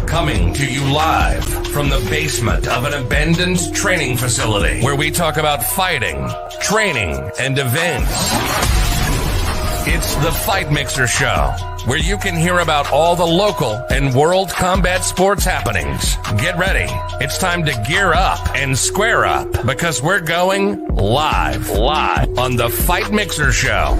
Coming to you live from the basement of an abandoned training facility where we talk about fighting, training, and events. It's the Fight Mixer Show, where you can hear about all the local and world combat sports happenings. Get ready. It's time to gear up and square up because we're going live on the Fight Mixer Show.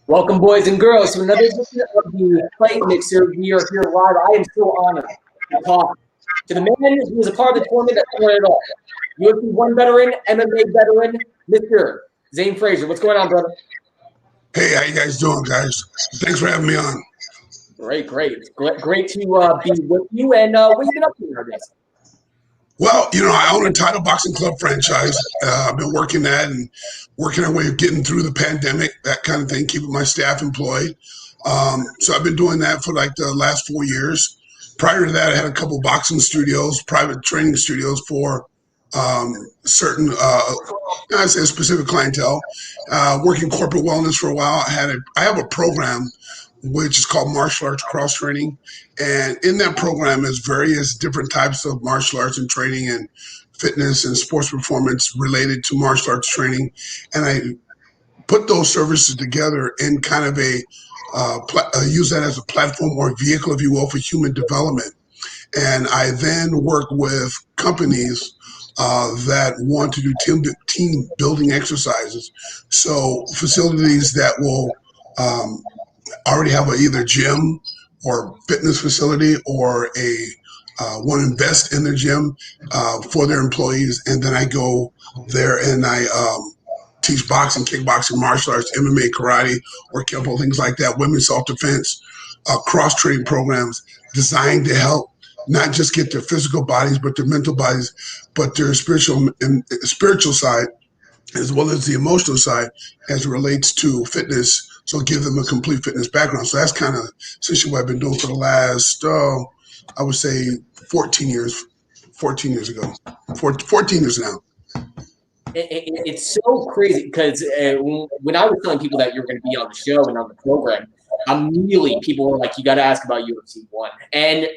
Welcome, boys and girls, to another edition of the Fight Mixer. We are here live. I am so honored to talk to the man who was a part of the tournament that won it all. UFC1 veteran, MMA veteran, Mr. Zane Frazier. What's going on, brother? Hey, how you guys doing, guys? Thanks for having me on. Great to be with you. And what have you been up to nowadays? Well, I own a title boxing club franchise. I've been working that and working our way of getting through the pandemic, that kind of thing, keeping my staff employed. So I've been doing that for like the last 4 years. Prior to that, I had a couple boxing studios, private training studios for certain, I'd say a specific clientele. Working corporate wellness for a while. I have a program which is called martial arts cross training. And in that program is various different types of martial arts and training and fitness and sports performance related to martial arts training. And I put those services together in kind of use that as a platform or vehicle, if you will, for human development. And I then work with companies that want to do team building exercises. So facilities that will already have either gym or fitness facility or want to invest in the gym for their employees. And then I go there and I teach boxing, kickboxing, martial arts, MMA, karate, or kempo, things like that, women's self-defense, cross-training programs designed to help not just get their physical bodies, but their mental bodies, but their spiritual side, as well as the emotional side as it relates to fitness. So give them a complete fitness background. So that's kind of essentially what I've been doing for the last, I would say 14 years ago, 14 years now. It's so crazy because when I was telling people that you're going to be on the show and on the program, immediately people were like, you got to ask about UFC1. And,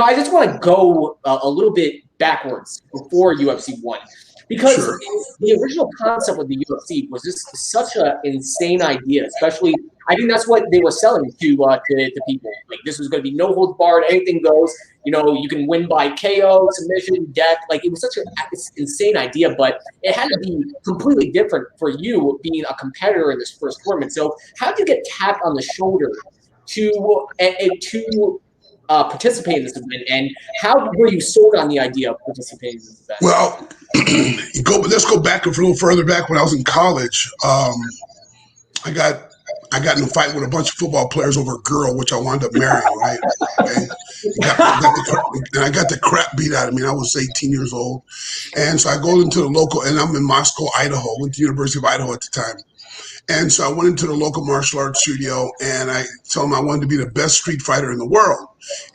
I just want to go a little bit backwards before UFC1. Because Sure. The original concept of the UFC was just such an insane idea, especially I think that's what they were selling to people. Like this was going to be no holds barred, anything goes. You can win by KO, submission, death. Like it was such an insane idea, but it had to be completely different for you being a competitor in this first tournament. So how did you get tapped on the shoulder to participate in this event, and how were you sold on the idea of participating in this event? Well, let's go back a little further back when I was in college. I got in a fight with a bunch of football players over a girl, which I wound up marrying, right? Okay. I got the crap beat out of me. I was 18 years old. And so I go into the local, and I'm in Moscow, Idaho, went to the University of Idaho at the time. And so I went into the local martial arts studio and I told him I wanted to be the best street fighter in the world.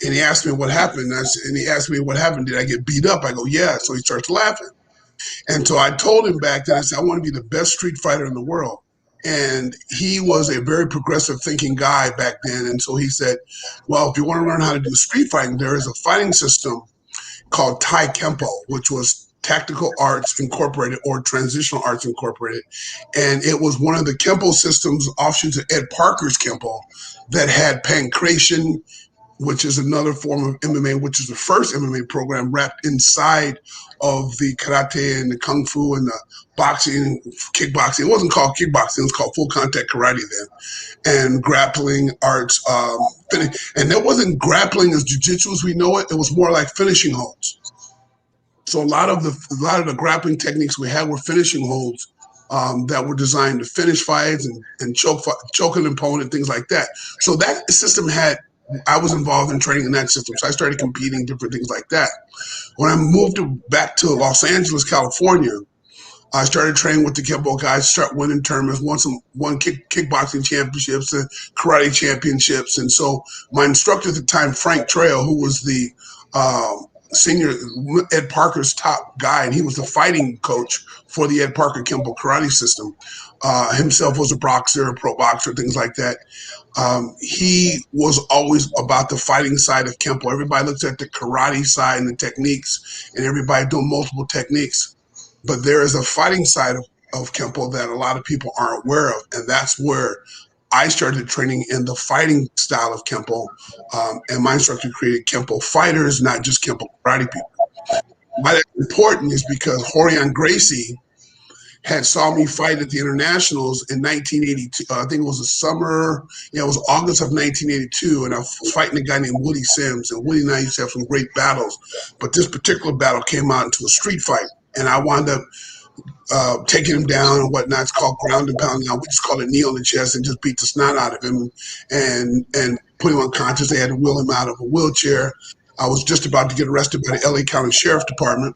And he asked me what happened. And he asked me what happened. Did I get beat up? I go, yeah. So he starts laughing. And so I told him back then, I said, I want to be the best street fighter in the world. And he was a very progressive thinking guy back then. And so he said, well, if you want to learn how to do street fighting, there is a fighting system called Thai Kempo, which was Tactical Arts Incorporated or Transitional Arts Incorporated. And it was one of the Kempo systems offshoots of Ed Parker's Kempo that had pancration, which is another form of MMA, which is the first MMA program wrapped inside of the karate and the kung fu and the boxing, kickboxing. It wasn't called kickboxing, it was called full contact karate then. And grappling arts, and that wasn't grappling as jiu-jitsu as we know it. It was more like finishing holds. So a lot of the grappling techniques we had were finishing holds that were designed to finish fights and choke an opponent, things like that. So that system I was involved in training in that system. So I started competing, different things like that. When I moved back to Los Angeles, California, I started training with the Kempo guys, start winning tournaments, won kickboxing championships and karate championships. And so my instructor at the time, Frank Trail, who was the senior Ed Parker's top guy, and he was the fighting coach for the Ed Parker Kempo karate system. Himself was a boxer, a pro boxer, things like that. He was always about the fighting side of Kempo. Everybody looks at the karate side and the techniques, and everybody doing multiple techniques. But there is a fighting side of Kempo that a lot of people aren't aware of, and that's where I started training in the fighting style of Kempo, and my instructor created Kempo fighters, not just Kempo karate people. Why that's important is because Rorion Gracie had saw me fight at the internationals in 1982. I think it was the summer, it was August of 1982, and I was fighting a guy named Woody Sims, and Woody and I used to have some great battles, but this particular battle came out into a street fight, and I wound up taking him down and whatnot. It's called ground and pound. Now we just call it knee on the chest and just beat the snot out of him and put him unconscious. They had to wheel him out of a wheelchair. I was just about to get arrested by the LA County Sheriff Department.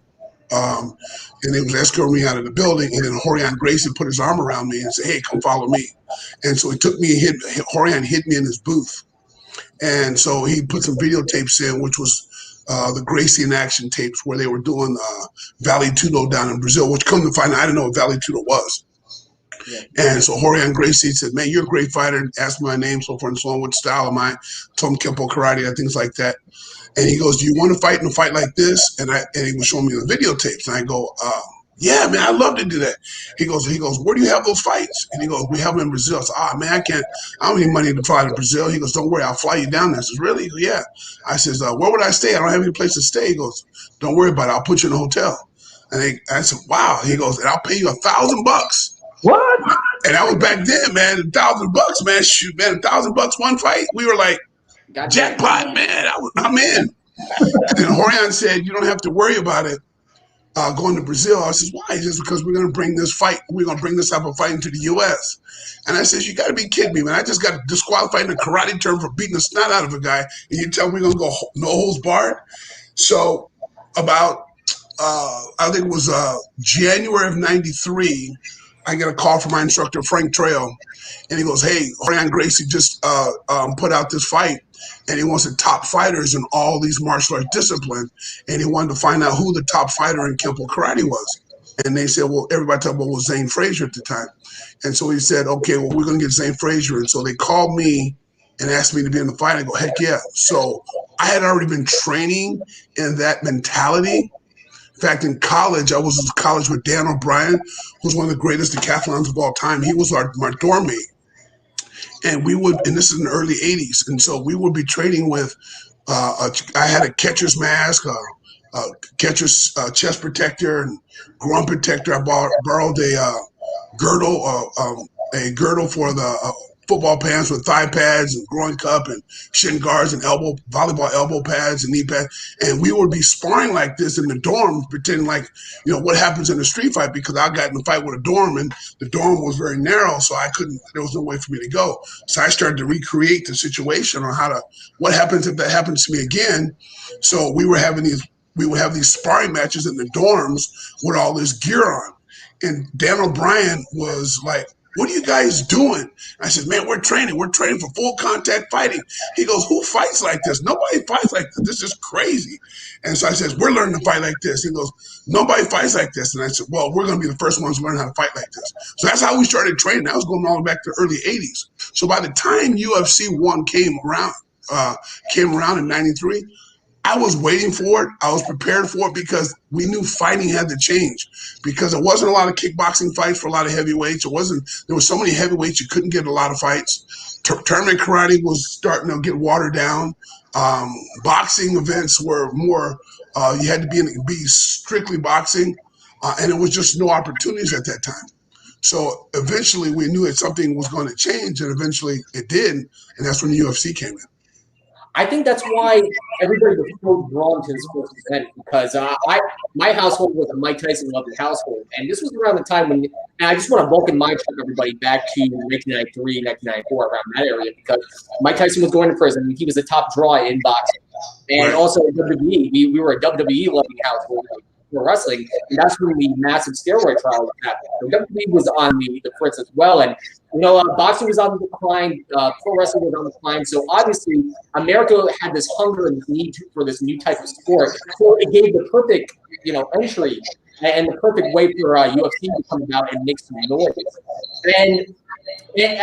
And they was escorting me out of the building, and then Rorion Gracie put his arm around me and said, "Hey, come follow me." And so he took me and Rorion hid me in his booth. And so he put some videotapes in, which was the Gracie in action tapes where they were doing Vale Tudo down in Brazil, which come to find out, I didn't know what Vale Tudo was. Yeah. And so Rorion Gracie said, "Man, you're a great fighter," asked me my name, so forth and so on, what style am I? Told him Kempo karate and things like that. And he goes, "Do you want to fight in a fight like this?" And he was showing me the videotapes. And I go, "Yeah, man, I'd love to do that." He goes, "Where do you have those fights?" And he goes, "We have them in Brazil." I said, man, I don't need money to fly to Brazil. He goes, "Don't worry, I'll fly you down there." I says, "Really?" He goes, "Yeah." I says, "Where would I stay? I don't have any place to stay." He goes, "Don't worry about it. I'll put you in a hotel." And I said, "Wow." He goes, "And I'll pay you $1,000. What? And that was back then, man. $1,000, man. Shoot, man, $1,000 one fight. We were like, jackpot, man. I'm in. And Rorion said, "You don't have to worry about it going to Brazil." I says, "Why?" He says, "Because we're going to bring this type of fight into the U.S." And I says, "You got to be kidding me, man. I just got disqualified in a karate term for beating the snot out of a guy, and you tell me we're going to go no holds barred?" So about, I think it was January of 93, I get a call from my instructor, Frank Trail, and he goes, "Hey, Rorion Gracie just put out this fight, and he wants the top fighters in all these martial arts disciplines, and he wanted to find out who the top fighter in Kempo karate was." And they said, well, everybody talked about was Zane Frazier at the time. And so he said, "Okay, well, we're going to get Zane Frazier." And so they called me and asked me to be in the fight. I go, "Heck yeah." So I had already been training in that mentality. In fact, in college, I was in college with Dan O'Brien, who's one of the greatest decathlons of all time. He was my dorm mate. And this is in the early 80s. And so we would be training with, I had a catcher's mask, a catcher's chest protector and groin protector. I borrowed a girdle for the football pants with thigh pads and groin cup and shin guards and volleyball elbow pads and knee pads. And we would be sparring like this in the dorm, pretending like, what happens in a street fight, because I got in a fight with a dorm and the dorm was very narrow. So there was no way for me to go. So I started to recreate the situation on what happens if that happens to me again. So we would have these sparring matches in the dorms with all this gear on. And Dan O'Brien was like, "What are you guys doing?" I said, "Man, we're training. We're training for full contact fighting." He goes, "Who fights like this? Nobody fights like this. This is crazy." And so I said, "We're learning to fight like this." He goes, "Nobody fights like this." And I said, "Well, we're going to be the first ones to learn how to fight like this." So that's how we started training. That was going all the way back to the early 80s. So by the time UFC1 came around in 93, I was waiting for it. I was prepared for it because we knew fighting had to change, because there wasn't a lot of kickboxing fights for a lot of heavyweights. There were so many heavyweights you couldn't get a lot of fights. Tournament karate was starting to get watered down. Boxing events were more, you had to be strictly boxing, and there was just no opportunities at that time. So eventually we knew that something was going to change, and eventually it did, and that's when the UFC came in. I think that's why everybody was so drawn to this first event because my household was a Mike Tyson loving household, and this was around the time when and I just want to welcome my trip everybody back to 1993, 1994, around that area because Mike Tyson was going to prison. He was a top draw in boxing, and also WWE. We were a WWE loving household for wrestling, and that's when the massive steroid trial was happening. So WWE was on the fritz as well, and boxing was on the decline, pro wrestling was on the decline. So obviously, America had this hunger and need for this new type of sport. So it gave the perfect, entry and the perfect way for UFC to come about and make some noise. And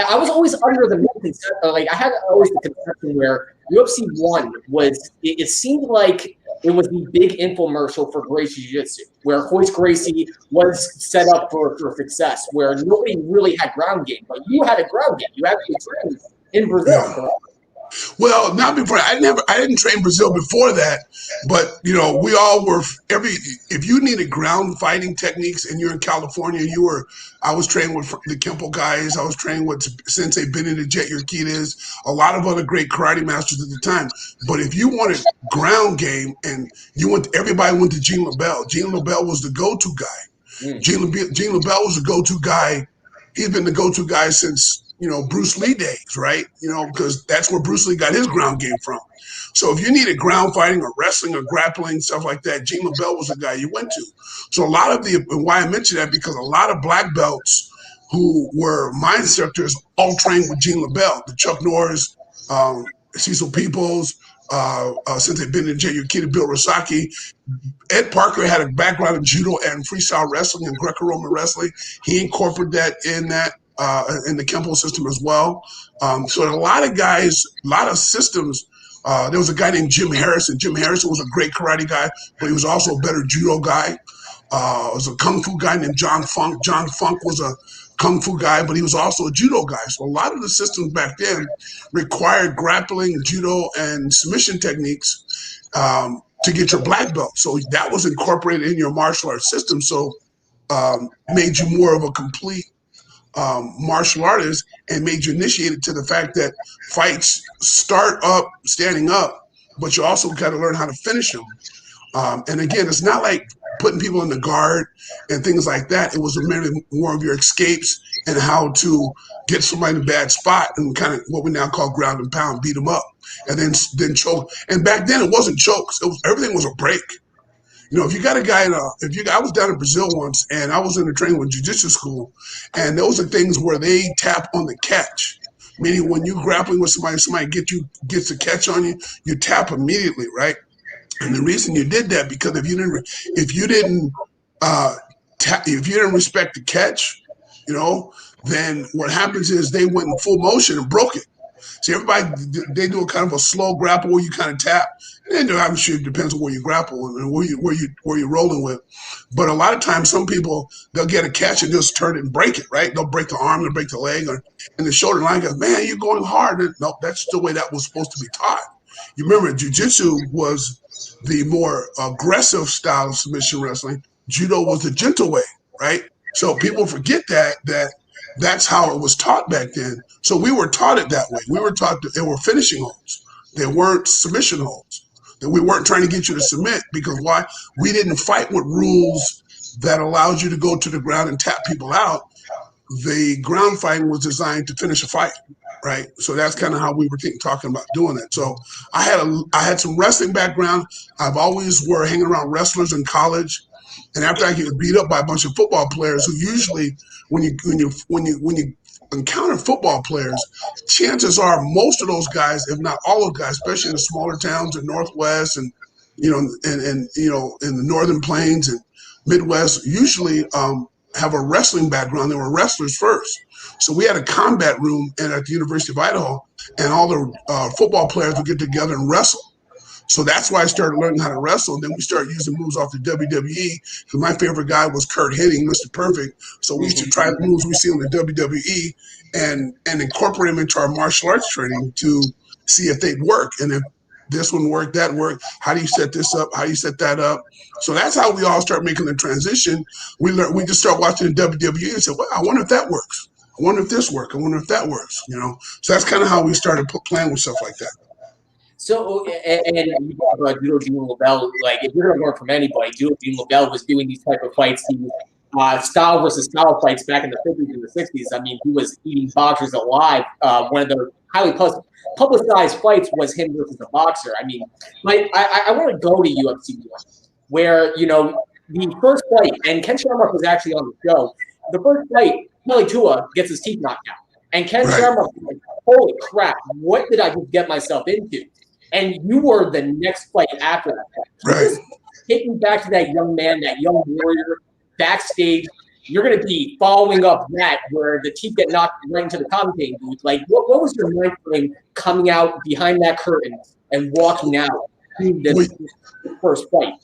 I was always under the misconception, I had always the conception where UFC1 was. It seemed like it was the big infomercial for Gracie Jiu-Jitsu, where Royce Gracie was set up for success, where nobody really had ground game, but you had a ground game. You actually trained in Brazil, correct? Well, not before. I didn't train Brazil before that, but we all were if you needed ground fighting techniques and you're in California, I was trained with the Kempo guys. I was trained with Sensei Benedict Jet Urquidez, a lot of other great karate masters at the time. But if you wanted ground game and everybody went to Gene LaBelle. Gene LaBelle was the go-to guy. Gene LaBelle was the go-to guy. He's been the go-to guy since Bruce Lee days, right? Because that's where Bruce Lee got his ground game from. So if you needed ground fighting or wrestling or grappling, stuff like that, Gene LaBelle was the guy you went to. So a lot of why I mention that, because a lot of black belts who were my instructors all trained with Gene LaBelle, the Chuck Norris, Cecil Peoples, Sensei Benedict Jet Urquidez, Bill Rosaki. Ed Parker had a background in judo and freestyle wrestling and Greco-Roman wrestling. He incorporated that in the Kempo system as well. So a lot of guys, a lot of systems. There was a guy named Jim Harrison. Jim Harrison was a great karate guy, but he was also a better judo guy. There was a kung fu guy named John Funk. John Funk was a kung fu guy, but he was also a judo guy. So a lot of the systems back then required grappling, judo, and submission techniques to get your black belt. So that was incorporated in your martial arts system. So made you more of a complete martial artist and made you initiated to the fact that fights start up standing up, but you also got to learn how to finish them. And again, it's not like putting people in the guard and things like that. It was merely more of your escapes and how to get somebody in a bad spot and kind of what we now call ground and pound, beat them up, and then choke. And back then it wasn't chokes. Everything was a break. If you got a guy, I was down in Brazil once, and I was in a training with jiu-jitsu school, and those are things where they tap on the catch, meaning when you're grappling with somebody gets a catch on you, you tap immediately, right? And the reason you did that because if you didn't respect the catch, then what happens is they went in full motion and broke it. See, everybody, they do a kind of a slow grapple where you kind of tap. And I'm sure it depends on where you grapple and where you're rolling with. But a lot of times, some people, they'll get a catch and just turn it and break it, right? They'll break the arm, they'll break the leg, and the shoulder line goes, man, you're going hard. And no, that's the way that was supposed to be taught. You remember, jiu-jitsu was the more aggressive style of submission wrestling. Judo was the gentle way, right? So people forget that's how it was taught back then. So we were taught it that way. We were taught that they were finishing holds. They weren't submission holds. That we weren't trying to get you to submit because why? We didn't fight with rules that allowed you to go to the ground and tap people out. The ground fighting was designed to finish a fight, right? So that's kind of how we were talking about doing it. So I had some wrestling background. I've always were hanging around wrestlers in college. And after I get beat up by a bunch of football players who usually when you encounter football players, chances are most of those guys, if not all of the guys, especially in the smaller towns in Northwest and in the Northern Plains and Midwest, usually have a wrestling background. They were wrestlers first. So we had a combat room at the University of Idaho, and all the football players would get together and wrestle. So that's why I started learning how to wrestle. And then we started using moves off the WWE. Because my favorite guy was Kurt Hennig, Mr. Perfect. So we used to try the moves we see on the WWE and incorporate them into our martial arts training to see if they'd work. And if this one worked, that worked. How do you set this up? How do you set that up? So that's how we all start making the transition. We just start watching the WWE and say, well, I wonder if that works. I wonder if this works. I wonder if that works. So that's kind of how we started playing with stuff like that. So, and you talk about Judo Dean LaBelle, like, if you're going to learn from anybody, Judo Dean LaBelle was doing these type of fights. He style versus style fights back in the 50s and the 60s. I mean, he was eating boxers alive. One of the highly publicized fights was him versus a boxer. I mean, I want to go to UFC 1, where, you know, the first fight, and Ken Shamrock was actually on the show, the first fight, Kelly Tua gets his teeth knocked out. And Ken Shamrock was like, holy crap, what did I just get myself into? And you were the next fight after that fight. Right. Just take me back to that young man, that young warrior, backstage. You're going to be following up that where the teeth get knocked right into the commentating booth. Like, what was your mind frame coming out behind that curtain and walking out to this first fight?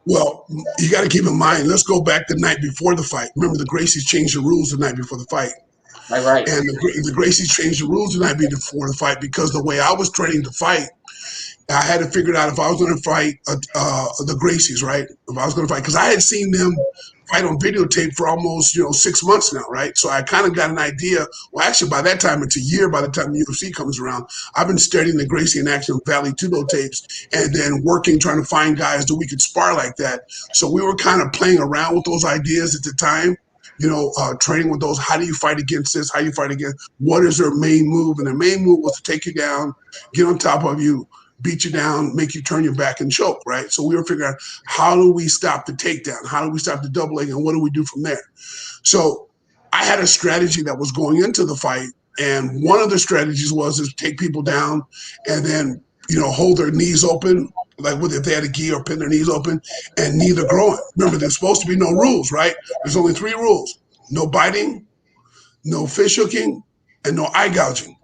Well, you got to keep in mind, let's go back the night before the fight. Remember, the Gracies changed the rules the night before the fight. Right. And the Gracies changed the rules the night before the fight because the way I was training to fight, I had to figure out if I was going to fight the Gracies, right? If I was going to fight, because I had seen them fight on videotape for almost 6 months now, right? So I kind of got an idea. Well, actually, by that time, it's a year. By the time the UFC comes around, I've been studying the Gracie in action Valley Tudo tapes, and then working trying to find guys that we could spar like that. So we were kind of playing around with those ideas at the time. Training with those, how do you fight against this? How do you fight against, what is their main move? And their main move was to take you down, get on top of you, beat you down, make you turn your back and choke, right? So we were figuring out, how do we stop the takedown? How do we stop the double leg? And what do we do from there? So I had a strategy that was going into the fight. And one of the strategies was to take people down and then, hold their knees open, like if they had a gi or pin their knees open, and knee the groin. Remember, there's supposed to be no rules, right? There's only 3 rules: no biting, no fish hooking, and no eye gouging.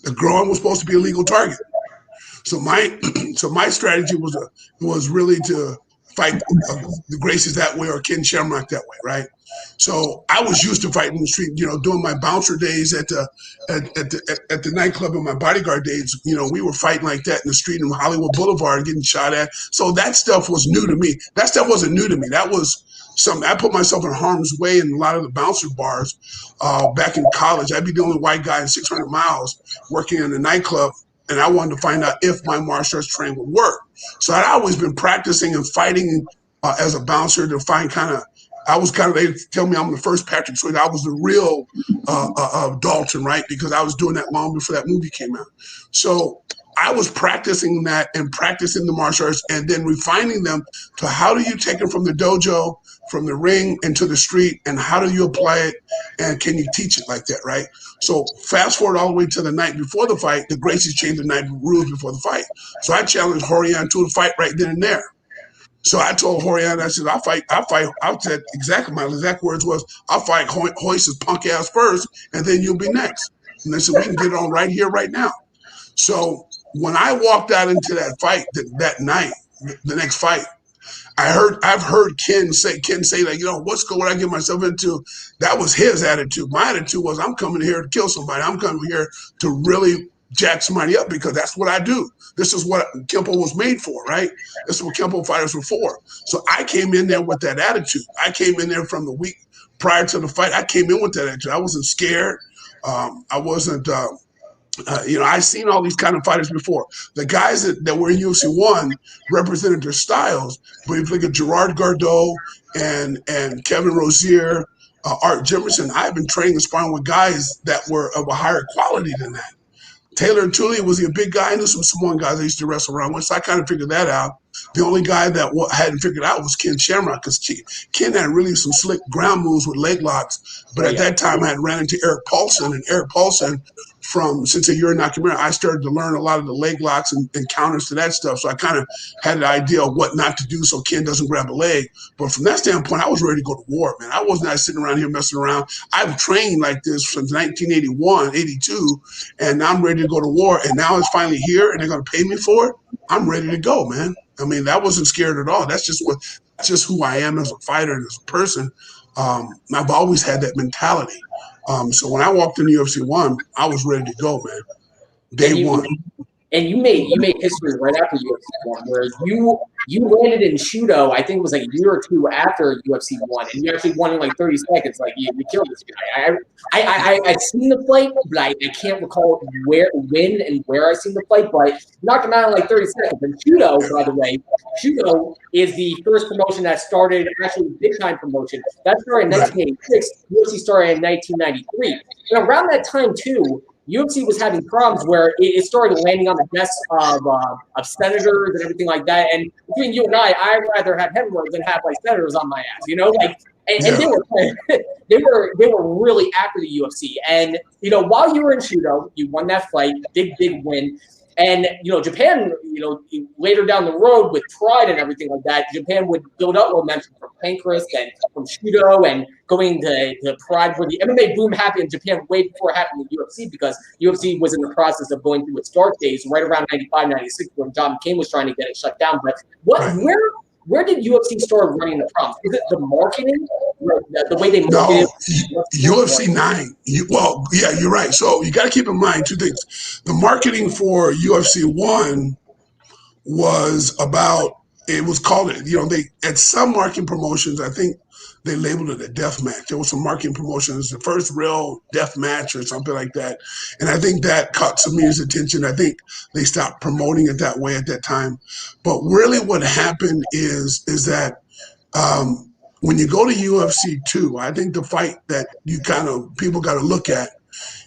The groin was supposed to be a legal target. So my strategy was really to fight the Gracies that way or Ken Shamrock that way, right? So I was used to fighting in the street, doing my bouncer days at the nightclub and my bodyguard days. We were fighting like that in the street in Hollywood Boulevard, getting shot at. So that stuff was new to me. That stuff wasn't new to me. That was something I put myself in harm's way in a lot of the bouncer bars back in college. I'd be the only white guy in 600 miles working in the nightclub. And I wanted to find out if my martial arts training would work. So I'd always been practicing and fighting as a bouncer to find they tell me I'm the first Patrick Swayze. I was the real Dalton, right? Because I was doing that long before that movie came out. So I was practicing that and practicing the martial arts and then refining them to how do you take them from the dojo, from the ring into the street, and how do you apply it, and can you teach it like that, right? So fast forward all the way to the night before the fight, the Gracies changed the night rules before the fight. So I challenged Horian to a fight right then and there. So I told Horian, I said, I said exactly, my exact words was, I'll fight Hoist's punk ass first, and then you'll be next. And they said, we can get it on right here, right now. So when I walked out into that fight that night, the next fight, I've heard Ken say that, what I get myself into? That was his attitude. My attitude was, I'm coming here to kill somebody. I'm coming here to really jack somebody up because that's what I do. This is what Kempo was made for, right? This is what Kempo fighters were for. So I came in there with that attitude. I came in there from the week prior to the fight. I came in with that attitude. I wasn't scared. I wasn't I've seen all these kind of fighters before. The guys that were in UFC 1 represented their styles. But if you look at Gerard Gardeau and Kevin Rozier, Art Jimerson, I've been training and sparring with guys that were of a higher quality than that. Taylor Tully, was he a big guy? I knew some Samoan guys I used to wrestle around with, so I kind of figured that out. The only guy that hadn't figured out was Ken Shamrock, because Ken had really some slick ground moves with leg locks. But at that time, I had ran into Eric Paulson, and Eric Paulson, since a year in Nakamura, I started to learn a lot of the leg locks and counters to that stuff. So I kind of had an idea of what not to do so Ken doesn't grab a leg. But from that standpoint, I was ready to go to war, man. I was not sitting around here messing around. I've trained like this since 1981, 82, and I'm ready to go to war. And now it's finally here, and they're going to pay me for it. I'm ready to go, man. I mean, that wasn't scared at all. That's just who I am as a fighter and as a person. I've always had that mentality. So when I walked in UFC 1, I was ready to go, man. Day one. And you made history right after UFC 1, where you you landed in Shudo, I think it was like a year or two after UFC 1, and you actually won in like 30 seconds. Like, you killed this guy. I've seen the fight, but I can't recall when and where I've seen the fight, but you knocked him out in like 30 seconds. And Shudo, by the way, Shudo is the first promotion that started, actually big-time promotion. That started in 1986. UFC started in 1993. And around that time, too, UFC was having problems where it started landing on the desks of senators and everything like that. And between you and I'd rather have heavyweights than have like senators on my ass, you know, like. And they were really after the UFC. And you know, while you were in Shudo, you won that fight, big win. And you know, Japan, you know, later down the road with Pride and everything like that, Japan would build up momentum from Pancrase and from Shudo and going to Pride, where the MMA boom happened in Japan way before it happened in UFC, because UFC was in the process of going through its dark days right around 95, 96 when John McCain was trying to get it shut down. But where did UFC start running the problems? Is it the marketing, the way they marketed? No, UFC 9. Well, yeah, you're right. So you got to keep in mind two things. The marketing for UFC 1 was about, it was called, you know, they at some marketing promotions, I think they labeled it a death match. There was some marketing promotions, the first real death match or something like that. And I think that caught some media's attention. I think they stopped promoting it that way at that time. But really what happened is that when you go to UFC 2, I think the fight that people got to look at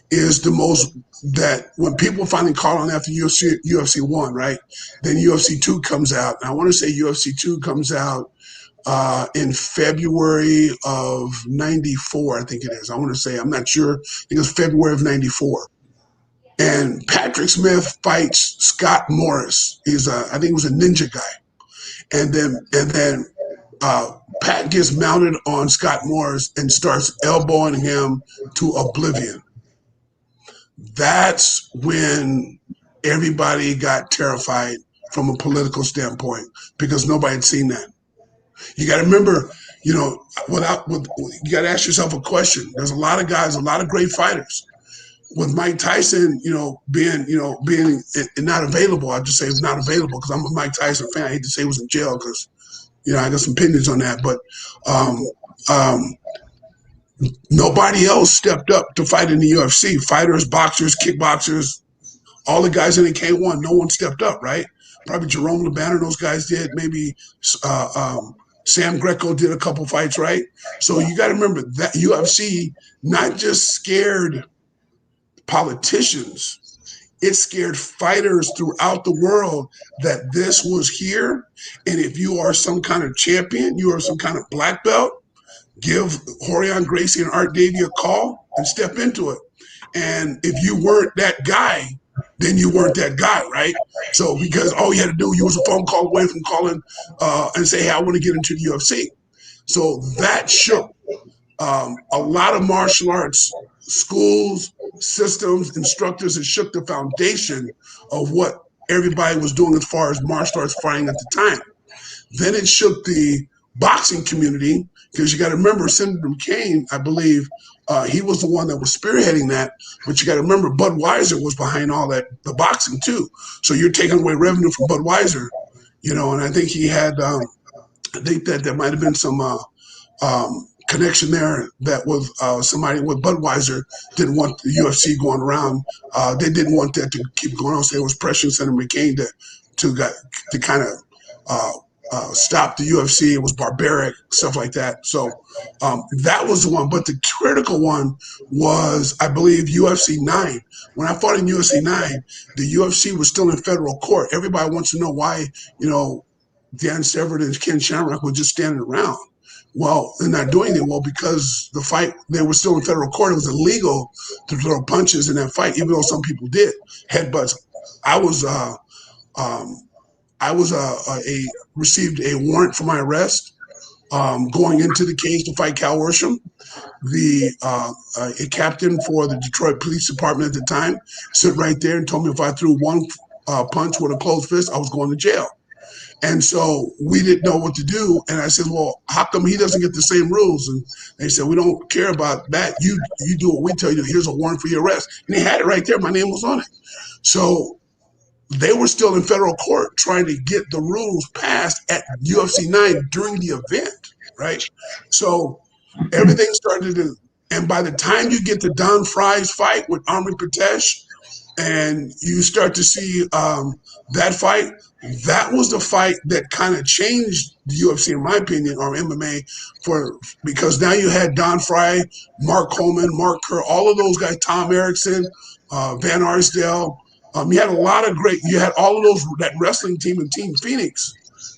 is the most, that when people finally caught on after UFC 1, right? Then UFC 2 comes out. And I want to say UFC 2 comes out in February of 94, I think it is. I want to say, I'm not sure. I think it was February of 94. And Patrick Smith fights Scott Morris. I think he was a ninja guy. And then Pat gets mounted on Scott Morris and starts elbowing him to oblivion. That's when everybody got terrified from a political standpoint, because nobody had seen that. You got to remember, you know, you got to ask yourself a question. There's a lot of guys, a lot of great fighters. With Mike Tyson, being not available, I just say it's not available because I'm a Mike Tyson fan. I hate to say he was in jail because, I got some opinions on that. But nobody else stepped up to fight in the UFC. Fighters, boxers, kickboxers, all the guys in the K1, no one stepped up, right? Probably Jerome LeBanner, those guys did. Maybe Sam Greco did a couple fights, right? So you got to remember that UFC not just scared politicians, it scared fighters throughout the world that this was here. And if you are some kind of champion, you are some kind of black belt, give Rorion Gracie and Art Davie a call and step into it. And if you weren't that guy, then you weren't that guy, right? So because all you had to do, you was a phone call away from calling and say, hey, I want to get into the UFC. So that shook a lot of martial arts schools, systems, instructors. It shook the foundation of what everybody was doing as far as martial arts fighting at the time. Then it shook the boxing community, because you got to remember Senator McCain, I believe, he was the one that was spearheading that. But you got to remember Budweiser was behind all that, the boxing too. So you're taking away revenue from Budweiser, and I think he had, I think that there might have been some connection there that was somebody with Budweiser didn't want the UFC going around. They didn't want that to keep going on. So it was pressuring Senator McCain to kind of stop the UFC. It was barbaric, stuff like that. So that was the one. But the critical one was, I believe, UFC 9. When I fought in UFC 9, the UFC was still in federal court. Everybody wants to know why, Dan Severn and Ken Shamrock were just standing around. Well, they're not doing it. Well, because the fight, they were still in federal court. It was illegal to throw punches in that fight, even though some people did headbutts. I received a warrant for my arrest going into the cage to fight Cal Worsham. A captain for the Detroit Police Department at the time stood right there and told me if I threw one punch with a closed fist, I was going to jail. And so we didn't know what to do. And I said, well, how come he doesn't get the same rules? And they said, we don't care about that. You do what we tell you. Here's a warrant for your arrest. And they had it right there. My name was on it. So they were still in federal court trying to get the rules passed at UFC 9 during the event, right? So everything started to, and by the time you get to Don Fry's fight with Amri Patesh, and you start to see that fight, that was the fight that kind of changed the UFC, in my opinion, or MMA, because now you had Don Fry, Mark Coleman, Mark Kerr, all of those guys, Tom Erickson, Van Arsdale. You had a lot of you had all of that wrestling team in Team Phoenix,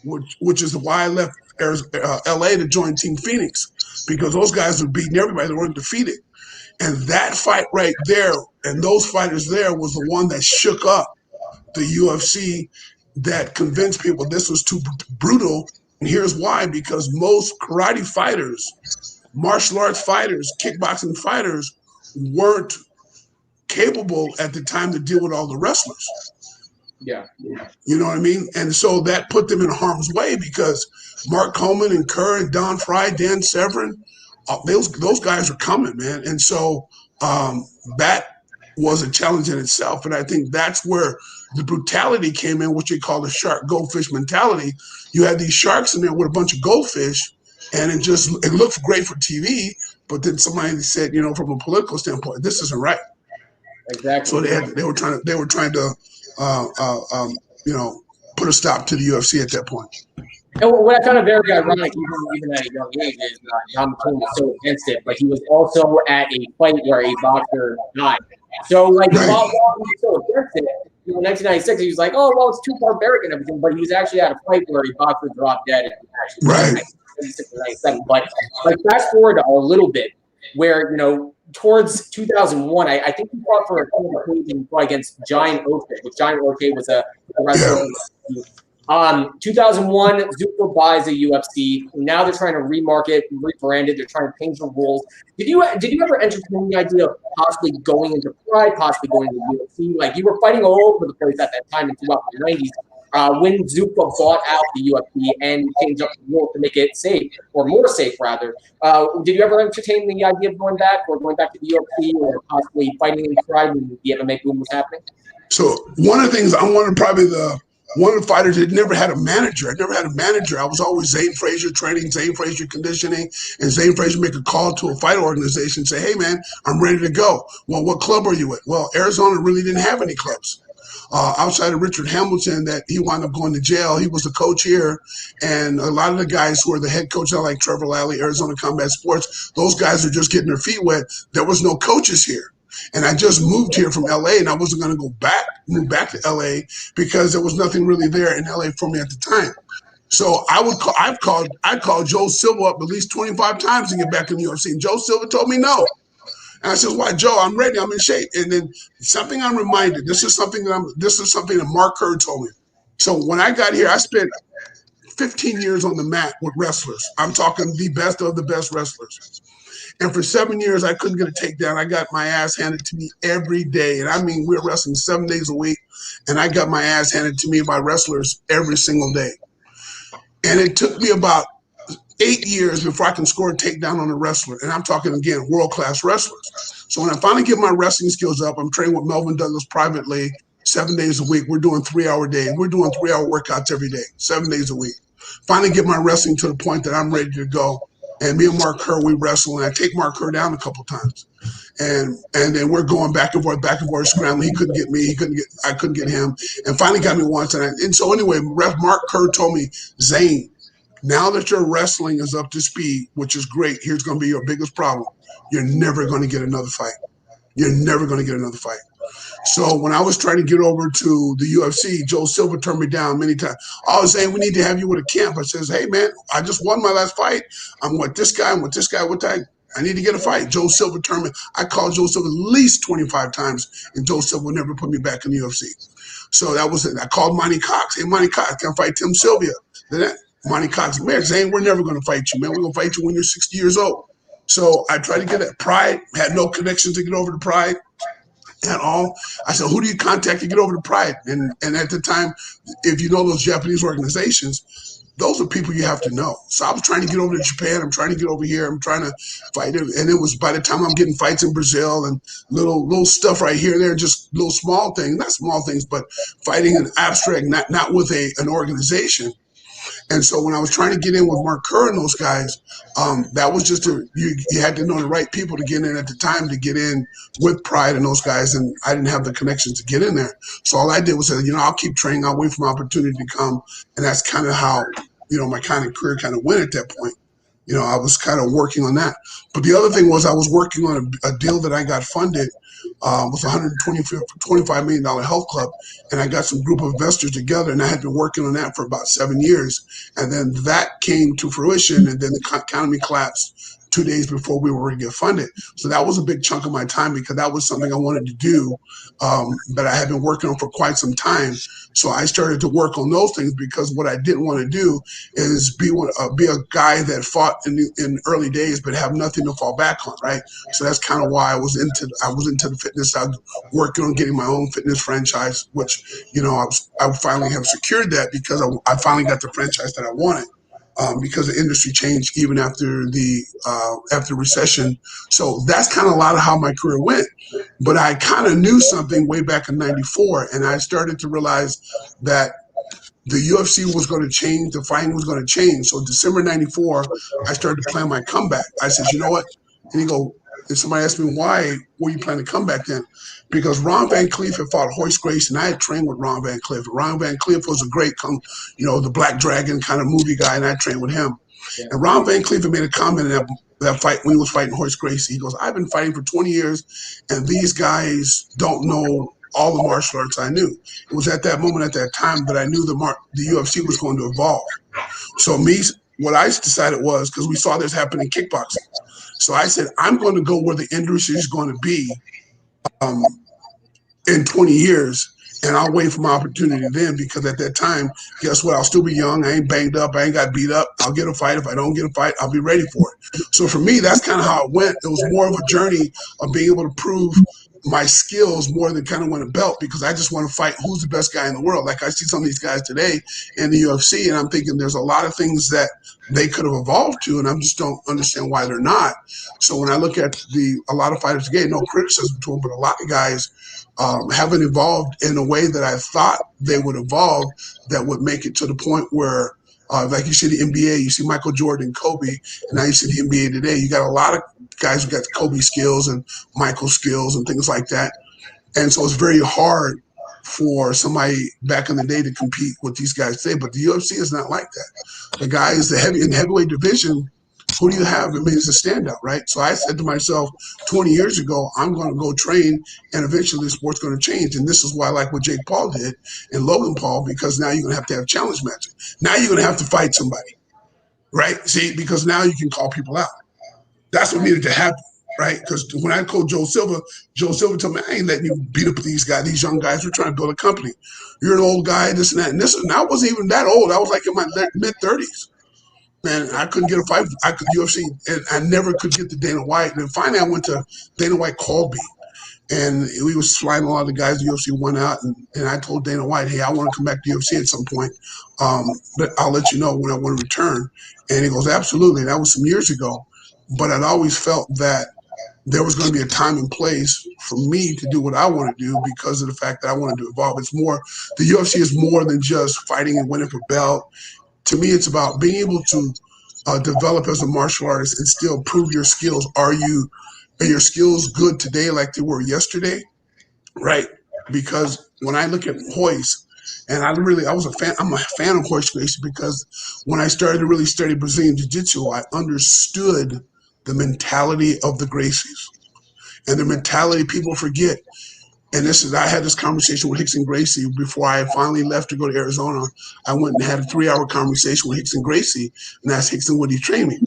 which is why I left LA to join Team Phoenix, because those guys were beating everybody. They were undefeated. And that fight right there, and those fighters there, was the one that shook up the UFC, that convinced people this was too brutal. And here's why: because most karate fighters, martial arts fighters, kickboxing fighters weren't capable at the time to deal with all the wrestlers. Yeah. You know what I mean? And so that put them in harm's way, because Mark Coleman and Kerr and Don Fry, Dan Severn, those guys are coming, man. And so that was a challenge in itself. And I think that's where the brutality came in, what you call the shark goldfish mentality. You had these sharks in there with a bunch of goldfish, and it looked great for TV. But then somebody said, from a political standpoint, this isn't right. Exactly. So they were trying to put a stop to the UFC at that point. And what I found very ironic, even at a young age, is John McCain was so against it, but he was also at a fight where a boxer died. So, while he was so against it, in 1996, he was like, "Oh, well, it's too barbaric and everything," but he was actually at a fight where a boxer dropped dead. And actually, 96 or 97. But fast forward a little bit, where towards 2001, I think he fought for a occasion against Giant Oke, which Giant Oke was a wrestler. Yeah. 2001, Zuko buys a UFC. Now they're trying to remarket, rebrand it. They're trying to change the rules. Did you ever entertain the idea of possibly going into Pride, possibly going to UFC? Like, you were fighting all over the place at that time and throughout the 90s. When Zuko bought out the UFC and changed up the rules to make it safe, or more safe rather, did you ever entertain the idea of going back to the UFC, or possibly fighting in Pride when the MMA boom was happening? So one of the things, I'm one of the fighters that never had a manager. I never had a manager. I was always Zane Frazier training, Zane Frazier conditioning, and Zane Frazier make a call to a fight organization and say, "Hey, man, I'm ready to go." Well, what club are you at? Well, Arizona really didn't have any clubs. Outside of Richard Hamilton, that he wound up going to jail. He was the coach here. And a lot of the guys who are the head coach, like Trevor Lally, Arizona Combat Sports, those guys are just getting their feet wet. There was no coaches here. And I just moved here from LA, and I wasn't going to move back to LA, because there was nothing really there in LA for me at the time. So I'd call Joe Silva up at least 25 times to get back in the UFC. And Joe Silva told me no. And I said, "Why, Joe? I'm ready. I'm in shape." And then something I'm reminded. This is something that Mark Kerr told me. So when I got here, I spent 15 years on the mat with wrestlers. I'm talking the best of the best wrestlers. And for 7 years, I couldn't get a takedown. I got my ass handed to me every day. And I mean, we were wrestling 7 days a week, and I got my ass handed to me by wrestlers every single day. And it took me about 8 years before I can score a takedown on a wrestler. And I'm talking, again, world-class wrestlers. So when I finally get my wrestling skills up, I'm training with Melvin Douglas privately 7 days a week. We're doing 3-hour days. We're doing 3-hour workouts every day, 7 days a week. Finally get my wrestling to the point that I'm ready to go. And me and Mark Kerr, we wrestle, and I take Mark Kerr down a couple times. And then we're going back and forth, scrambling. He couldn't get me. I couldn't get him. And finally got me once. And so anyway, Mark Kerr told me, "Zane, now that your wrestling is up to speed, which is great, here's going to be your biggest problem. You're never going to get another fight. You're never going to get another fight." So when I was trying to get over to the UFC, Joe Silva turned me down many times. I was saying, "We need to have you with a camp." I says, "Hey, man, I just won my last fight. I'm with this guy. I need to get a fight." Joe Silva turned me. I called Joe Silva at least 25 times, and Joe Silva would never put me back in the UFC. So that was it. I called Monty Cox. "Hey, Monty Cox, can I fight Tim Sylvia?" Then Monty Cox, "Man, Zane, we're never going to fight you, man. We're going to fight you when you're 60 years old." So I tried to get at Pride, had no connection to get over to Pride at all. I said, "Who do you contact to get over to Pride?" And at the time, if you know those Japanese organizations, those are people you have to know. So I was trying to get over to Japan. I'm trying to get over here. I'm trying to fight it. And it was by the time I'm getting fights in Brazil and little stuff right here and there, just little small things, not small things, but fighting an abstract, not with an organization. And so when I was trying to get in with Mark Kerr and those guys, that was just you had to know the right people to get in at the time to get in with Pride and those guys. And I didn't have the connections to get in there. So all I did was say, I'll keep training. I'll wait for my opportunity to come. And that's kind of how, my kind of career kind of went at that point. I was kind of working on that. But the other thing was I was working on a deal that I got funded with $125 million health club. And I got some group of investors together, and I had been working on that for about 7 years. And then that came to fruition, and then the economy collapsed 2 days before we were going to get funded. So that was a big chunk of my time because that was something I wanted to do that I had been working on for quite some time. So I started to work on those things because what I didn't want to do is be a guy that fought in early days but have nothing to fall back on, right? So that's kind of why I was into the fitness. I was working on getting my own fitness franchise, which I finally have secured that because I finally got the franchise that I wanted. Because the industry changed even after the recession. So that's kind of a lot of how my career went. But I kind of knew something way back in '94, and I started to realize that the UFC was going to change, the fighting was going to change. So December '94, I started to plan my comeback. I said, you know what? And somebody asked me, why were you planning to come back then? Because Ron Van Cleef had fought Hoist Gracie, and I had trained with Ron Van Cleef. Ron Van Cleef was a great, the Black Dragon kind of movie guy, and I trained with him. Yeah. And Ron Van Cleef had made a comment in that fight when he was fighting Hoist Gracie. He goes, I've been fighting for 20 years, and these guys don't know all the martial arts I knew. It was at that moment, at that time, that I knew the UFC was going to evolve. So what I decided was, because we saw this happen in kickboxing, so I said, I'm going to go where the industry is going to be in 20 years, and I'll wait for my opportunity then, because at that time, guess what? I'll still be young. I ain't banged up. I ain't got beat up. I'll get a fight. If I don't get a fight, I'll be ready for it. So for me, that's kind of how it went. It was more of a journey of being able to prove my skills more than kind of win a belt, because I just want to fight who's the best guy in the world. Like I see some of these guys today in the UFC, and I'm thinking there's a lot of things that they could have evolved to, and I just don't understand why they're not. So when I look at a lot of fighters today, no criticism to them, but a lot of guys haven't evolved in a way that I thought they would evolve, that would make it to the point where, like you see the NBA, you see Michael Jordan and Kobe, and now you see the NBA today. You got a lot of guys who got Kobe skills and Michael skills and things like that. And so it's very hard for somebody back in the day to compete with these guys today. But the UFC is not like that. The guys, in the heavyweight division, who do you have? I mean, it's a standout, right? So I said to myself 20 years ago, I'm going to go train, and eventually the sport's going to change. And this is why I like what Jake Paul did and Logan Paul, because now you're going to have challenge matches. Now you're going to have to fight somebody, right? See, because now you can call people out. That's what needed to happen, right? Because when I called Joe Silva told me, I ain't letting you beat up these guys, these young guys. We're trying to build a company. You're an old guy, this and that. And I wasn't even that old. I was like in my mid-30s. And I couldn't get a fight. I could UFC, and I never could get to Dana White. And then finally, I went to Dana White called me, and we was flying a lot of the guys. The UFC went out, and I told Dana White, "Hey, I want to come back to UFC at some point, but I'll let you know when I want to return." And he goes, "Absolutely." And that was some years ago, but I'd always felt that there was going to be a time and place for me to do what I want to do because of the fact that I wanted to evolve. It's more, the UFC is more than just fighting and winning for belt. To me, it's about being able to develop as a martial artist and still prove your skills. Are your skills good today like they were yesterday? Right? Because when I look at Hoist, and I'm a fan of Hoist Gracie, because when I started to really study Brazilian Jiu-Jitsu, I understood the mentality of the Gracies. And the mentality people forget. And I had this conversation with Rickson Gracie before I finally left to go to Arizona. I went and had a 3-hour conversation with Rickson Gracie, and asked Rickson, would he train me?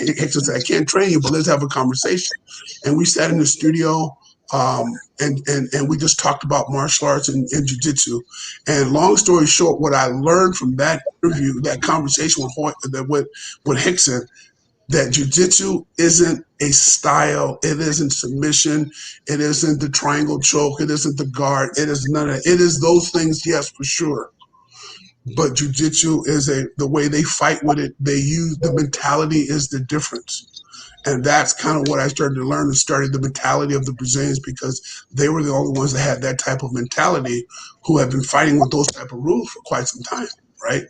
Rickson said, I can't train you, but let's have a conversation. And we sat in the studio, and we just talked about martial arts and jiu-jitsu. And long story short, what I learned from that interview, that conversation with Rickson, that jiu-jitsu isn't a style, it isn't submission, it isn't the triangle choke, it isn't the guard, it is none of it. It is those things, yes, for sure. but jujitsu is the way they fight with it. They use the mentality is the difference. And that's kind of what I started to learn and started the mentality of the Brazilians, because they were the only ones that had that type of mentality, who have been fighting with those type of rules for quite some time, right?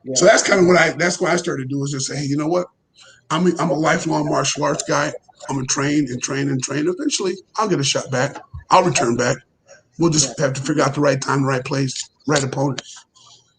Yeah. So that's kind of that's what I started to do, is just say, hey, you know what? I'm a lifelong martial arts guy. I'm gonna train and train and train. Eventually, I'll get a shot back. I'll return back. We'll just have to figure out the right time, the right place, right opponent.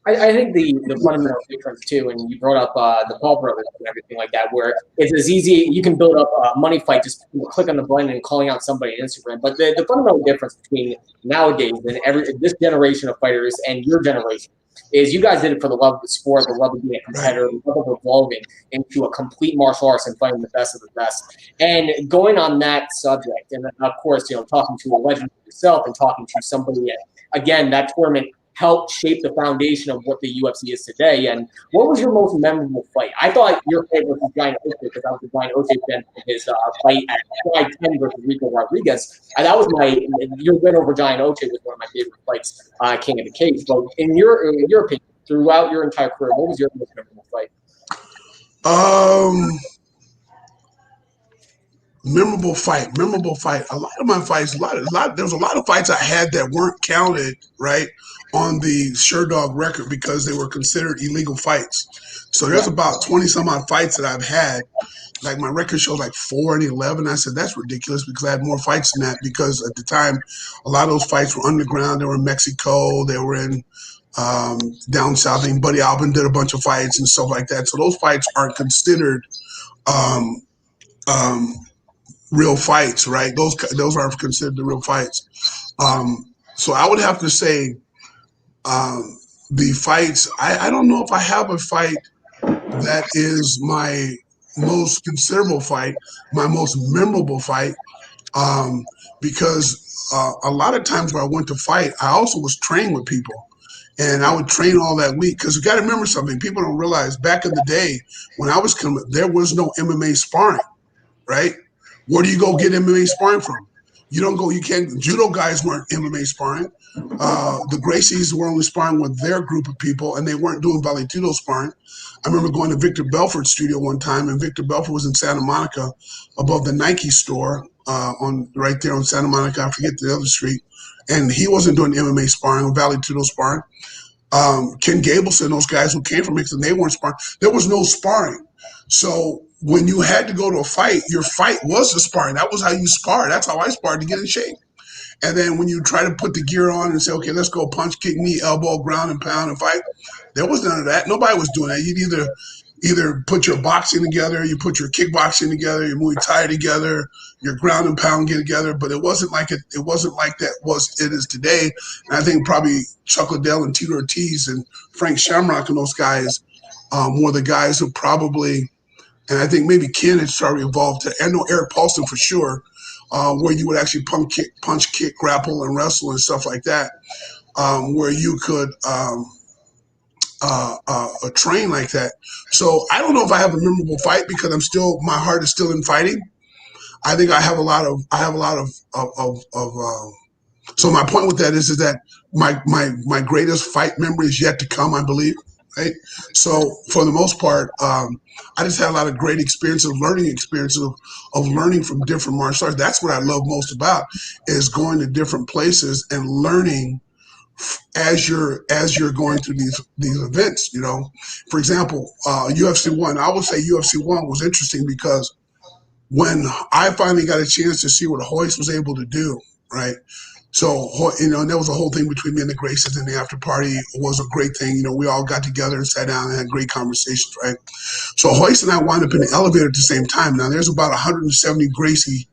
I think the fundamental difference too, and you brought up the Paul brothers and everything like that, where it's as easy, you can build up a money fight just click on the button and calling out somebody on Instagram. But the fundamental difference between nowadays and this generation of fighters and your generation is you guys did it for the love of the sport, the love of being a competitor, the love of evolving into a complete martial arts and fighting the best of the best. And going on that subject, and of course, talking to a legend like yourself and talking to somebody, again, that tournament helped shape the foundation of what the UFC is today. And what was your most memorable fight? I thought your fight was Giant Oche, because I was a Giant Oche fan for his fight at Pride 10 versus Rico Rodriguez. And that was your win over Giant Oche was one of my favorite fights, King of the Cage. But in your opinion, throughout your entire career, what was your most memorable fight? Memorable fight. A lot of my fights, there was a lot of fights I had that weren't counted, right, on the Sherdog record, because they were considered illegal fights. So there's about 20 some odd fights that I've had. Like, my record shows like 4-11. I said, that's ridiculous, because I had more fights than that, because at the time, a lot of those fights were underground. They were in Mexico. They were in down south. And Buddy Albin did a bunch of fights and stuff like that. So those fights aren't considered real fights, right? Those are considered the real fights. So I would have to say the fights. I don't know if I have a fight that is my most considerable fight, my most memorable fight, because a lot of times when I went to fight, I also was trained with people. And I would train all that week, because you got to remember something. People don't realize, back in the day when I was coming, there was no MMA sparring, right? Where do you go get MMA sparring from? You don't go, you can't, judo guys weren't MMA sparring. The Gracies were only sparring with their group of people, and they weren't doing Vale Tudo sparring. I remember going to Victor Belfort's studio one time, and Victor Belfort was in Santa Monica above the Nike store right there on Santa Monica. I forget the other street. And he wasn't doing MMA sparring or Vale Tudo sparring. Ken Gableson, those guys who came from Mixon, they weren't sparring. There was no sparring. So when you had to go to a fight, your fight was the sparring. That was how you sparred. That's how I sparred, to get in shape. And then when you try to put the gear on and say, okay, let's go punch, kick, knee, elbow, ground and pound and fight, there was none of that. Nobody was doing that. You'd either put your boxing together, you put your kickboxing together, your Muay Thai together, your ground and pound get together. But it wasn't like it wasn't like that it is today. And I think probably Chuck Liddell and Tito Ortiz and Frank Shamrock and those guys were the guys who probably, and I think maybe Ken had started evolved to, I know Eric Paulson for sure, where you would actually punch, kick, grapple, and wrestle and stuff like that, where you could train like that. So I don't know if I have a memorable fight, because my heart is still in fighting. I think I have a lot of so my point with that is that my greatest fight memory is yet to come, I believe. Right. So for the most part, I just had a lot of great learning experiences of learning from different martial arts. That's what I love most about, is going to different places and learning as you're going through these events. For example, UFC1. I would say UFC1 was interesting, because when I finally got a chance to see what Hoist was able to do, right? So, and there was a whole thing between me and the Graces, and the after party was a great thing. We all got together and sat down and had great conversations, right? So Hoist and I wound up in the elevator at the same time. Now, there's about 170 Gracie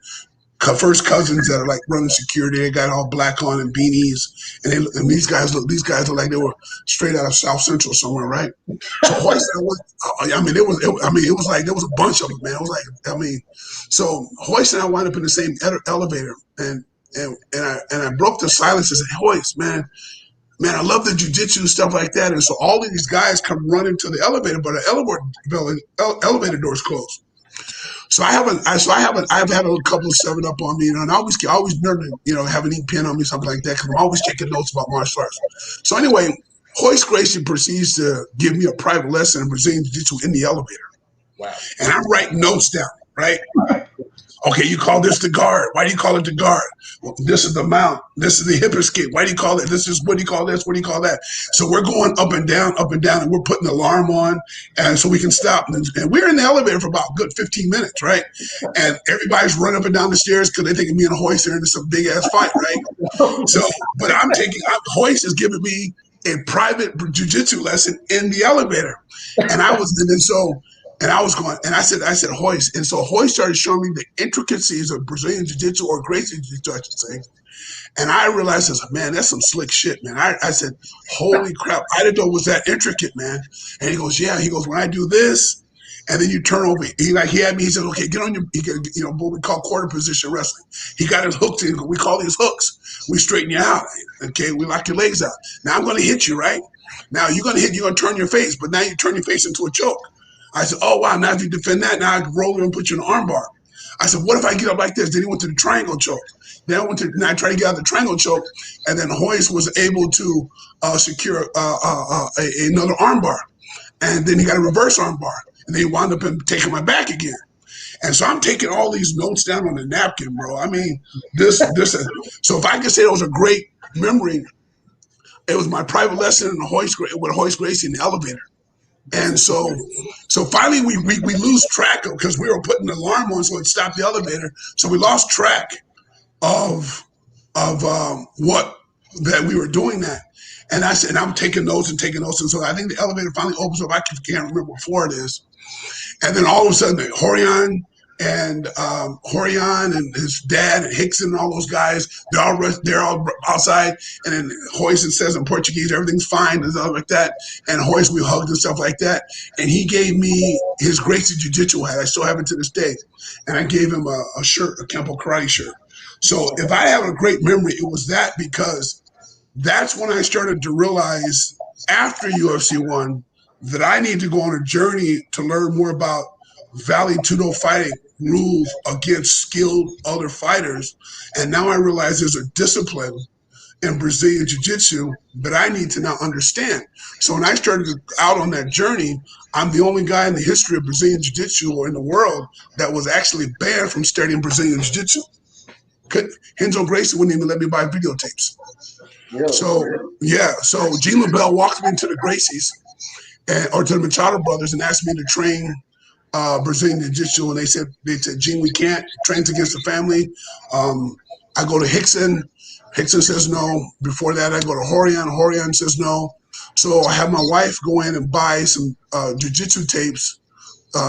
first cousins that are like running security. They got all black on and beanies, and these guys look like they were straight out of South Central somewhere, right? So Hoist and I it was like there was a bunch of them, man. It was like, so Hoist and I wound up in the same elevator, and I broke the silence and said, Hoist, man, I love the jiu-jitsu and stuff like that. And so all of these guys come running to the elevator, but the elevator door's closed. So I've had a couple of 7-Up on me, and I always nervous, have an E-pen on me, something like that, because I'm always taking notes about martial arts. So anyway, Hoist Gracie proceeds to give me a private lesson in Brazilian Jiu-Jitsu in the elevator. Wow. And I'm writing notes down, right? Okay, you call this the guard. Why do you call it the guard? Well, this is the mount. This is the hip escape. Why do you call it? This is what do you call this? What do you call that? So we're going up and down, and we're putting the alarm on, and so we can stop. And we're in the elevator for about a good 15 minutes, right? And everybody's running up and down the stairs because they think me and Hoist are into some big ass fight, right? So, but Hoist is giving me a private jiu-jitsu lesson in the elevator, and I was going, and I said, Hoist. And so Hoist started showing me the intricacies of Brazilian Jiu-Jitsu, or Gracie Jiu-Jitsu, I should say. And I realized, man, that's some slick shit, man. I said, holy crap, I didn't know it was that intricate, man. And he goes, yeah. He goes, when I do this, and then you turn over. He had me. He said, okay, get on what we call quarter position wrestling. He got his hooks in. We call these hooks. We straighten you out. Okay, we lock your legs out. Now I'm going to hit you, right? Now you're going to turn your face, but now you turn your face into a choke. I said, oh, wow, now if you defend that, now I can roll it and put you in an arm bar. I said, what if I get up like this? Then he went to the triangle choke. Then I tried to get out of the triangle choke, and then Hoist was able to secure another arm bar. And then he got a reverse arm bar. And then he wound up taking my back again. And so I'm taking all these notes down on the napkin, bro. I mean, so if I could say it was a great memory, it was my private lesson with Hoist Gracie in the elevator. And so finally we lose track of, because we were putting the alarm on so it stopped the elevator. So we lost track of what that we were doing that. And I said, and I'm taking notes. And so I think the elevator finally opens up. I can't remember what floor it is. And then all of a sudden, Horion and his dad and Hickson and all those guys, they're all outside. And then Hoist says in Portuguese, everything's fine and stuff like that. And Hoist, we hugged and stuff like that. And he gave me his Gracie Jiu-Jitsu hat. I still have it to this day. And I gave him a shirt, a Kempo karate shirt. So if I have a great memory, it was that, because that's when I started to realize after UFC 1 that I need to go on a journey to learn more about Vale Tudo fighting rules against skilled other fighters. And now I realize there's a discipline in Brazilian Jiu-Jitsu that I need to now understand. So when I started out on that journey, I'm the only guy in the history of Brazilian Jiu-Jitsu or in the world that was actually banned from studying Brazilian Jiu-Jitsu. Renzo Gracie wouldn't even let me buy videotapes. Really? So Gene LaBelle walked me into the Gracies or to the Machado brothers and asked me to train Brazilian Jiu-Jitsu, and they said, Gene, we can't. Trains against the family. I go to Hickson. Hickson says no. Before that, I go to Horion. Horion says no. So I have my wife go in and buy some Jiu-Jitsu tapes,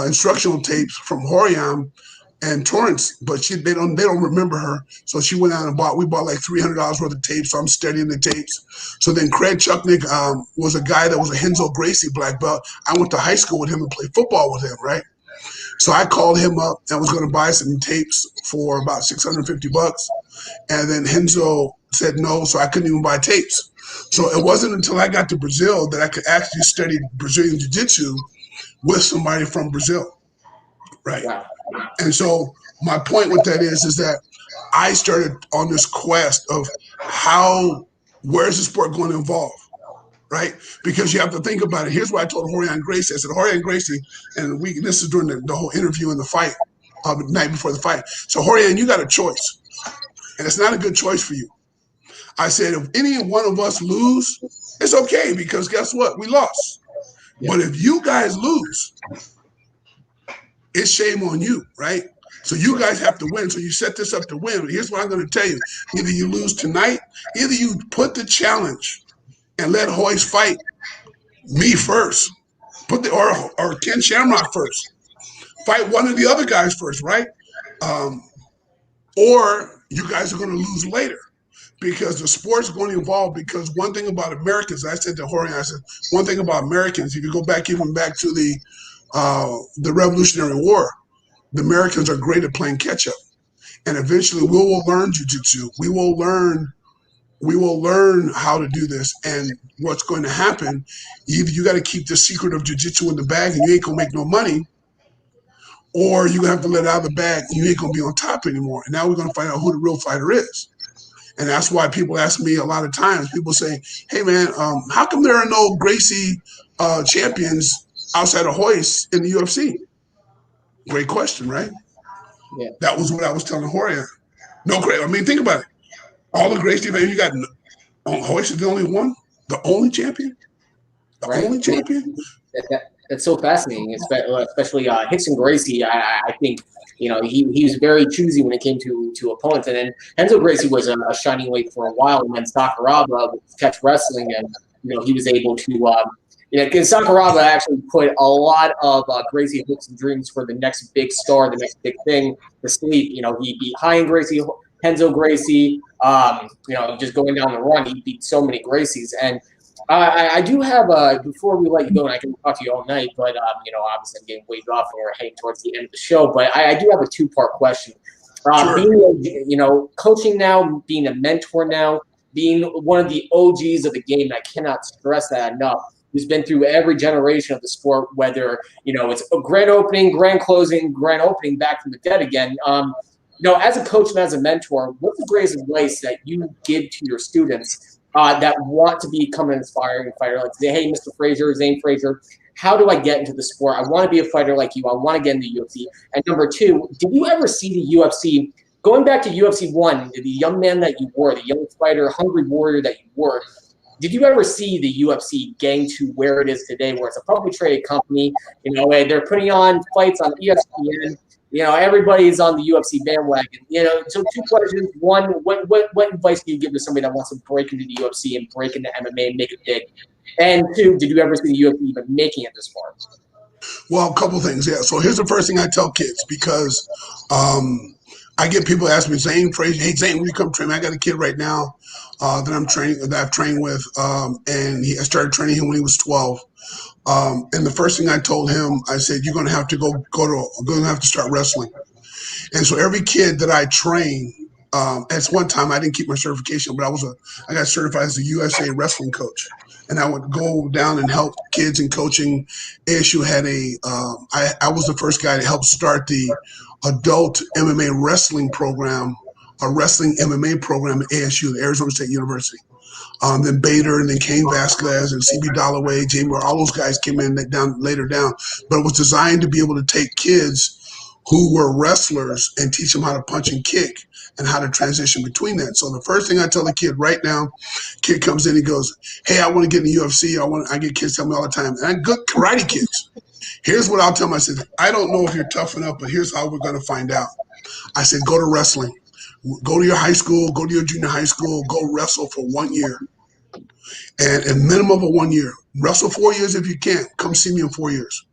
instructional tapes from Horion and Torrance, but they don't remember her. So she went out and we bought like $300 worth of tapes. So I'm studying the tapes. So then Craig Chucknick was a guy that was a Renzo Gracie black belt. I went to high school with him and played football with him, right? So I called him up and was going to buy some tapes for about $650. And then Renzo said no, so I couldn't even buy tapes. So it wasn't until I got to Brazil that I could actually study Brazilian Jiu-Jitsu with somebody from Brazil, right? Wow. And so my point with that is that I started on this quest of where is the sport going to evolve, right? Because you have to think about it. Here's what I told Horion Gracie. I said, Horion Gracie, and this is during the whole interview and the fight, the night before the fight. So Horion, you got a choice, and it's not a good choice for you. I said, if any one of us lose, it's okay, because guess what? We lost. Yeah. But if you guys lose, it's shame on you, right? So you guys have to win. So you set this up to win. But here's what I'm going to tell you. Either you lose tonight, either you put the challenge and let Hoist fight me first, or Ken Shamrock first. Fight one of the other guys first, right? Or you guys are going to lose later, because the sport's going to evolve. Because one thing about Americans, I said to Horion, I said, one thing about Americans, if you go back to the Revolutionary War, the Americans are great at playing catch up, and eventually we will learn jiu-jitsu. We will learn how to do this. And what's going to happen? Either you got to keep the secret of jiu-jitsu in the bag, and you ain't gonna make no money, or you have to let it out of the bag, and you ain't gonna be on top anymore. And now we're gonna find out who the real fighter is. And that's why people ask me a lot of times, people say, hey, man, how come there are no Gracie champions outside of Hoist in the UFC? Great question, right? Yeah. That was what I was telling Jorge. No, great. I mean, think about it. All the Gracie, man, you got Hoist is the only one, the only champion, the Right. only champion. That's so fascinating, especially Hickson Gracie. I think he was very choosy when it came to opponents, and then Enzo Gracie was a shining light for a while, and then Sakuraba with catch wrestling, and he was able to. Because Sakuraba actually put a lot of Gracie hopes and dreams for the next big star, the next big thing to sleep. He beat High and Gracie, Henzo Gracie. Just going down the run, he beat so many Gracies. And I do have before we let you go, and I can talk to you all night, but obviously I'm getting waved off, and we're heading towards the end of the show. But I do have a two-part question. Sure. Being coaching now, being a mentor now, being one of the OGs of the game, I cannot stress that enough. Who's been through every generation of the sport, whether it's a grand opening, grand closing, grand opening, back from the dead again. As a coach and as a mentor, what's the greatest advice that you give to your students that want to become an aspiring fighter? Like, say, hey, Mr. Frazier, Zane Frazier, how do I get into the sport? I want to be a fighter like you. I want to get into the UFC. And number two, did you ever see the UFC? Going back to UFC 1, the young man that you were, the young fighter, hungry warrior that you were, did you ever see the UFC getting to where it is today, where it's a publicly traded company? They're putting on fights on ESPN. Everybody's on the UFC bandwagon. So two questions. One, what advice do you give to somebody that wants to break into the UFC and break into MMA and make it big? And two, did you ever see the UFC even making it this far? Well, a couple things, yeah. So here's the first thing I tell kids, because I get people ask me, Zane Frazier, hey, Zane, when you come train me? I got a kid right now that I've trained with, and I started training him when he was 12. And the first thing I told him, I said, you're going to have to start wrestling. And so every kid that I train, at one time I didn't keep my certification, but I got certified as a USA wrestling coach. And I would go down and help kids in coaching. ASU had I was the first guy to help start the adult MMA wrestling program, a wrestling MMA program at ASU, the Arizona State University. Then Bader, and then Cain Vasquez and CB Dalloway, Jamie, all those guys came in later down. But it was designed to be able to take kids who were wrestlers and teach them how to punch and kick and how to transition between that. So the first thing I tell a kid right now, kid comes in, he goes, hey, I want to get in the UFC. I get kids tell me all the time, and I'm good karate kids. Here's what I'll tell them. I said, I don't know if you're tough enough, but here's how we're going to find out. I said, go to wrestling. Go to your high school, go to your junior high school, go wrestle for 1 year. And a minimum of 1 year. Wrestle 4 years if you can't. Come see me in 4 years.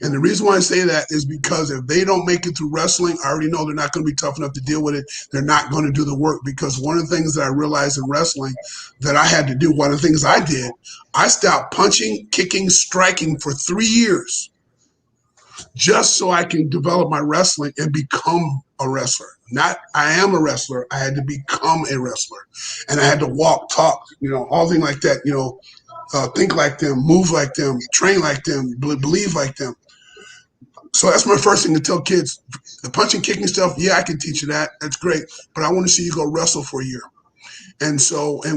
And the reason why I say that is because if they don't make it through wrestling, I already know they're not going to be tough enough to deal with it. They're not going to do the work, because one of the things that I realized in wrestling that I had to do, one of the things I did, I stopped punching, kicking, striking for 3 years just so I can develop my wrestling and become a wrestler. Not I am a wrestler. I had to become a wrestler. And I had to walk, talk, all things like that, think like them, move like them, train like them, believe like them. So that's my first thing to tell kids. The punching, kicking stuff, yeah, I can teach you that. That's great. But I want to see you go wrestle for a year. And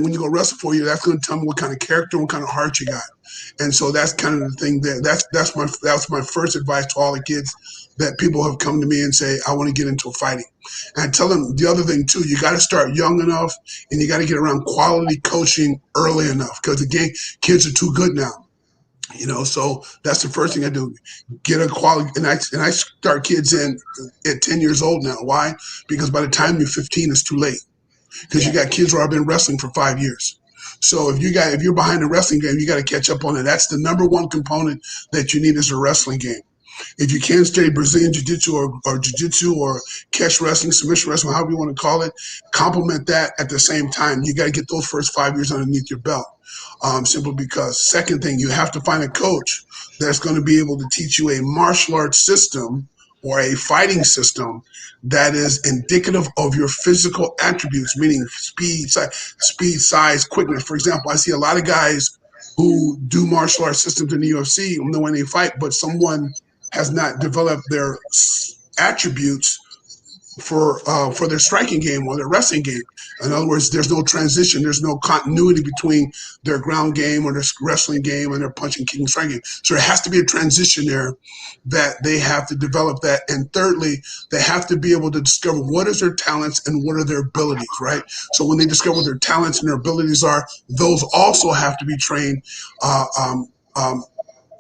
when you go wrestle for a year, that's going to tell me what kind of character, what kind of heart you got. And so that's kind of the thing there. That's my first advice to all the kids that people have come to me and say, I want to get into fighting. And I tell them the other thing too, you got to start young enough, and you got to get around quality coaching early enough, because again, kids are too good now. So that's the first thing I do. Get a quality, and I start kids in at 10 years old now. Why? Because by the time you're 15, it's too late. Because you got kids who have been wrestling for 5 years. So if you're behind the wrestling game, you got to catch up on it. That's the number one component that you need is a wrestling game. If you can't study Brazilian Jiu-Jitsu or Jiu-Jitsu or catch wrestling, submission wrestling, however you want to call it, complement that at the same time. You got to get those first 5 years underneath your belt. Simply because, second thing, you have to find a coach that's going to be able to teach you a martial arts system or a fighting system that is indicative of your physical attributes, meaning speed, size, quickness. For example, I see a lot of guys who do martial arts systems in the UFC when they fight, but someone has not developed their attributes for their striking game or their wrestling game. In other words, there's no transition, there's no continuity between their ground game or their wrestling game and their punching, kicking, striking. So there has to be a transition there that they have to develop that. And thirdly, they have to be able to discover what is their talents and what are their abilities, right? So when they discover what their talents and their abilities are, those also have to be trained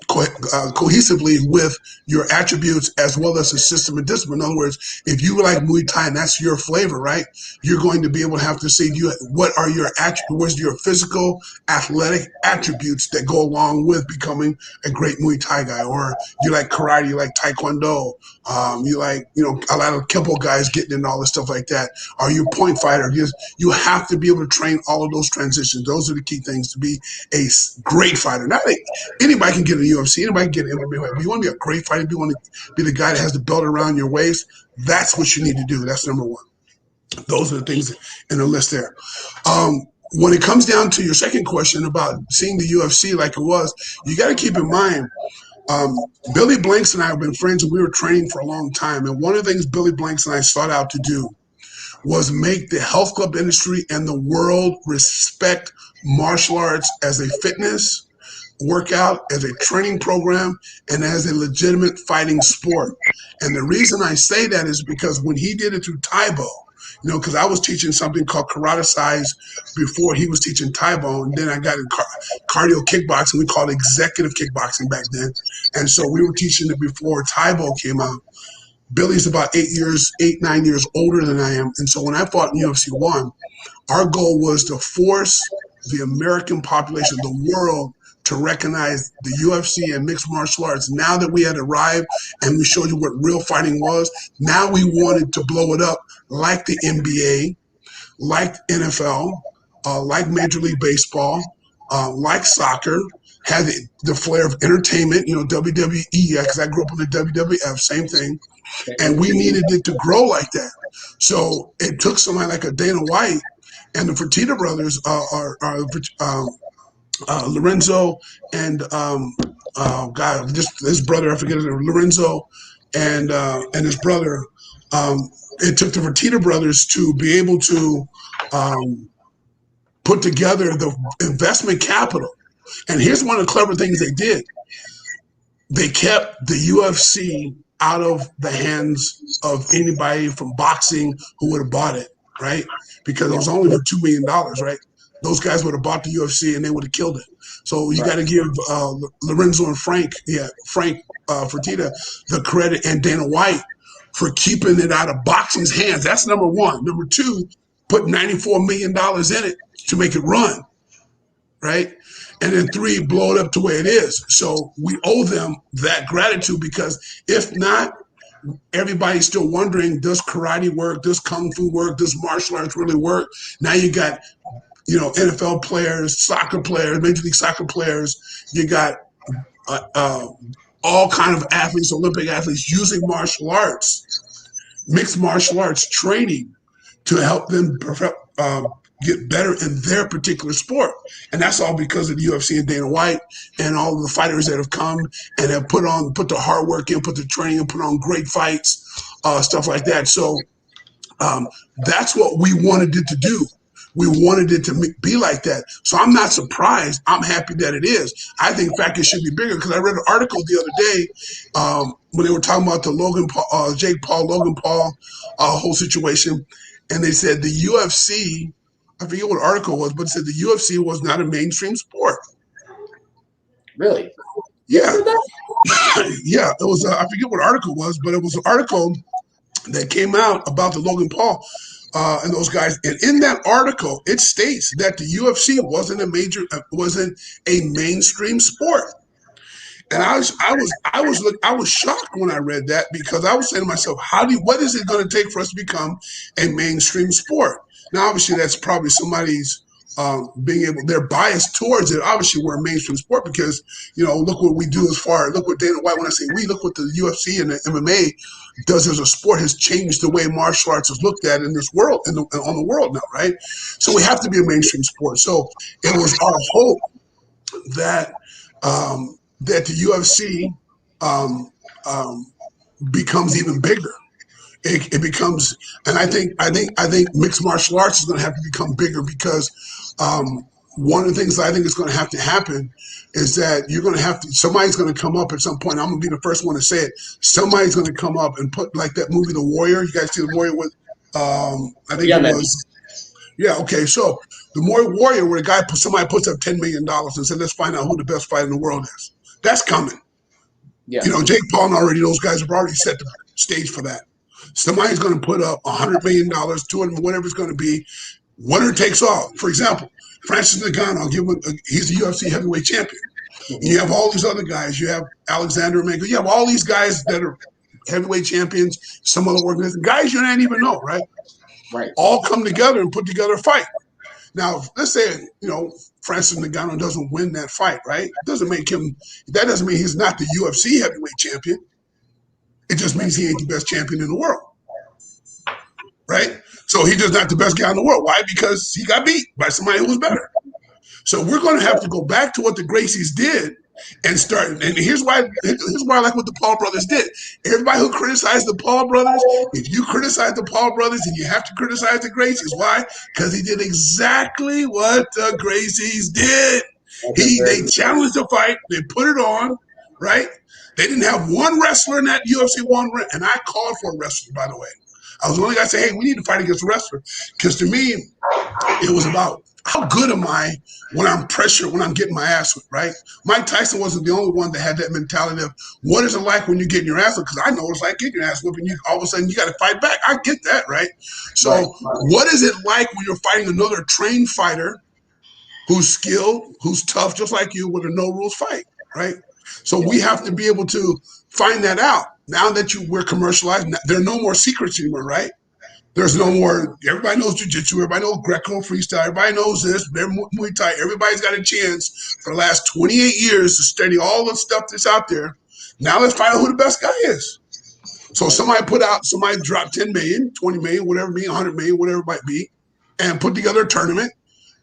cohesively with your attributes as well as a system of discipline. In other words, if you like Muay Thai and that's your flavor, right, you're going to be able to have to say, what are your attributes, what's your physical, athletic attributes that go along with becoming a great Muay Thai guy? Or you like karate, you like Taekwondo, you like, a lot of Kempo guys getting into all this stuff like that. Are you a point fighter? You have to be able to train all of those transitions. Those are the key things to be a great fighter. Not anybody can get in the UFC, anybody can get in MMA, but you want to be a great fighter, you want to be the guy that has the belt around your waist, that's what you need to do. That's number one. Those are the things in the list there. When it comes down to your second question about seeing the UFC like it was, you got to keep in mind, Billy Blanks and I have been friends and we were training for a long time. And one of the things Billy Blanks and I sought out to do was make the health club industry and the world respect martial arts as a fitness workout, as a training program, and as a legitimate fighting sport. And the reason I say that is because when he did it through Taibo, because I was teaching something called karate size before he was teaching Taibo, and then I got in cardio kickboxing. We called it executive kickboxing back then. And so we were teaching it before Taibo came out. Billy's about 9 years older than I am. And so when I fought in UFC1, our goal was to force the American population, the world, to recognize the UFC and mixed martial arts. Now that we had arrived and we showed you what real fighting was, now we wanted to blow it up like the NBA, like NFL, like Major League Baseball, like soccer, had the flair of entertainment, WWE, because I grew up on the WWF, same thing. And we needed it to grow like that. So it took somebody like a Dana White and the Fertitta brothers, Lorenzo and his brother, I forget his name, Lorenzo and his brother. It took the Fertitta brothers to be able to put together the investment capital. And here's one of the clever things they did. They kept the UFC out of the hands of anybody from boxing who would have bought it, right? Because it was only for $2 million, right? Those guys would have bought the UFC and they would have killed it. So you got to give Lorenzo and Frank Fertitta the credit, and Dana White for keeping it out of boxing's hands. That's number one. Number two, put $94 million in it to make it run, right? And then three, blow it up to where it is. So we owe them that gratitude, because if not, everybody's still wondering, does karate work? Does kung fu work? Does martial arts really work? Now you got NFL players, soccer players, Major League Soccer players. You got all kind of athletes, Olympic athletes, using martial arts, mixed martial arts training to help them get better in their particular sport. And that's all because of the UFC and Dana White and all of the fighters that have come and have put the hard work in, put the training in, put on great fights, stuff like that. So that's what we wanted it to do. We wanted it to be like that. So I'm not surprised. I'm happy that it is. I think, in fact, it should be bigger, because I read an article the other day when they were talking about the Jake Paul, Logan Paul whole situation. And they said the UFC, I forget what article it was, but it said the UFC was not a mainstream sport. Really? Yeah. Yeah. It was, I forget what article it was, but it was an article that came out about the Logan Paul and those guys. And in that article, it states that the UFC wasn't a mainstream sport. And I was shocked when I read that, because I was saying to myself, what is it going to take for us to become a mainstream sport? Now, obviously, that's probably somebody's they're biased towards it. Obviously, we're a mainstream sport because, look what we do look what Dana White, when I say we, look what the UFC and the MMA does as a sport, has changed the way martial arts is looked at in this world, on the world now, right? So we have to be a mainstream sport. So it was our hope that that the UFC becomes even bigger. it becomes, and I think mixed martial arts is going to have to become bigger because one of the things that I think is going to have to happen is that you're going to have to, somebody's going to come up at some point. I'm going to be the first one to say it. Somebody's going to come up and put, like that movie, The Warrior. You guys see The Warrior with, I think it was, yeah, okay. So the Warrior, where somebody puts up $10 million and said, let's find out who the best fighter in the world is. That's coming. Yeah. You know, Jake Paul and already, those guys have already set the stage for that. Somebody's going to put up $100 million, $200, whatever it's going to be. Winner takes all. For example, Francis Ngannou, I'll give him, he's the UFC heavyweight champion. And you have all these other guys. You have Alexander Mango. You have all these guys that are heavyweight champions, some other organizations, guys you didn't even know, right? Right. All come together and put together a fight. Now, let's say, you know, Francis Ngannou doesn't win that fight, right? That doesn't mean he's not the UFC heavyweight champion. It just means he ain't the best champion in the world, right? So he's just not the best guy in the world. Why? Because he got beat by somebody who was better. So we're going to have to go back to what the Gracies did and start. And here's why I like what the Paul brothers did. Everybody who criticized the Paul brothers, if you criticize the Paul brothers, then you have to criticize the Gracies. Why? Because he did exactly what the Gracies did. They challenged the fight. They put it on, right? They didn't have one wrestler in that UFC1 ring. And I called for a wrestler, by the way. I was the only guy to say, hey, we need to fight against a wrestler. Because to me, it was about how good am I when I'm pressured, when I'm getting my ass whipped, right? Mike Tyson wasn't the only one that had that mentality of what is it like when you're getting your ass whipped? Because I know it's like getting your ass whipped and you all of a sudden you got to fight back. I get that, right? So what is it like when you're fighting another trained fighter who's skilled, who's tough, just like you, with a no-rules fight, right? So we have to be able to find that out. Now that we're commercialized, there are no more secrets anymore, right? There's no more, everybody knows jiu-jitsu, everybody knows Greco freestyle, everybody knows this, they're Muay Thai, everybody's got a chance for the last 28 years to study all the stuff that's out there. Now let's find out who the best guy is. So somebody dropped 10 million, 20 million, whatever it be, 100 million, whatever it might be, and put together a tournament,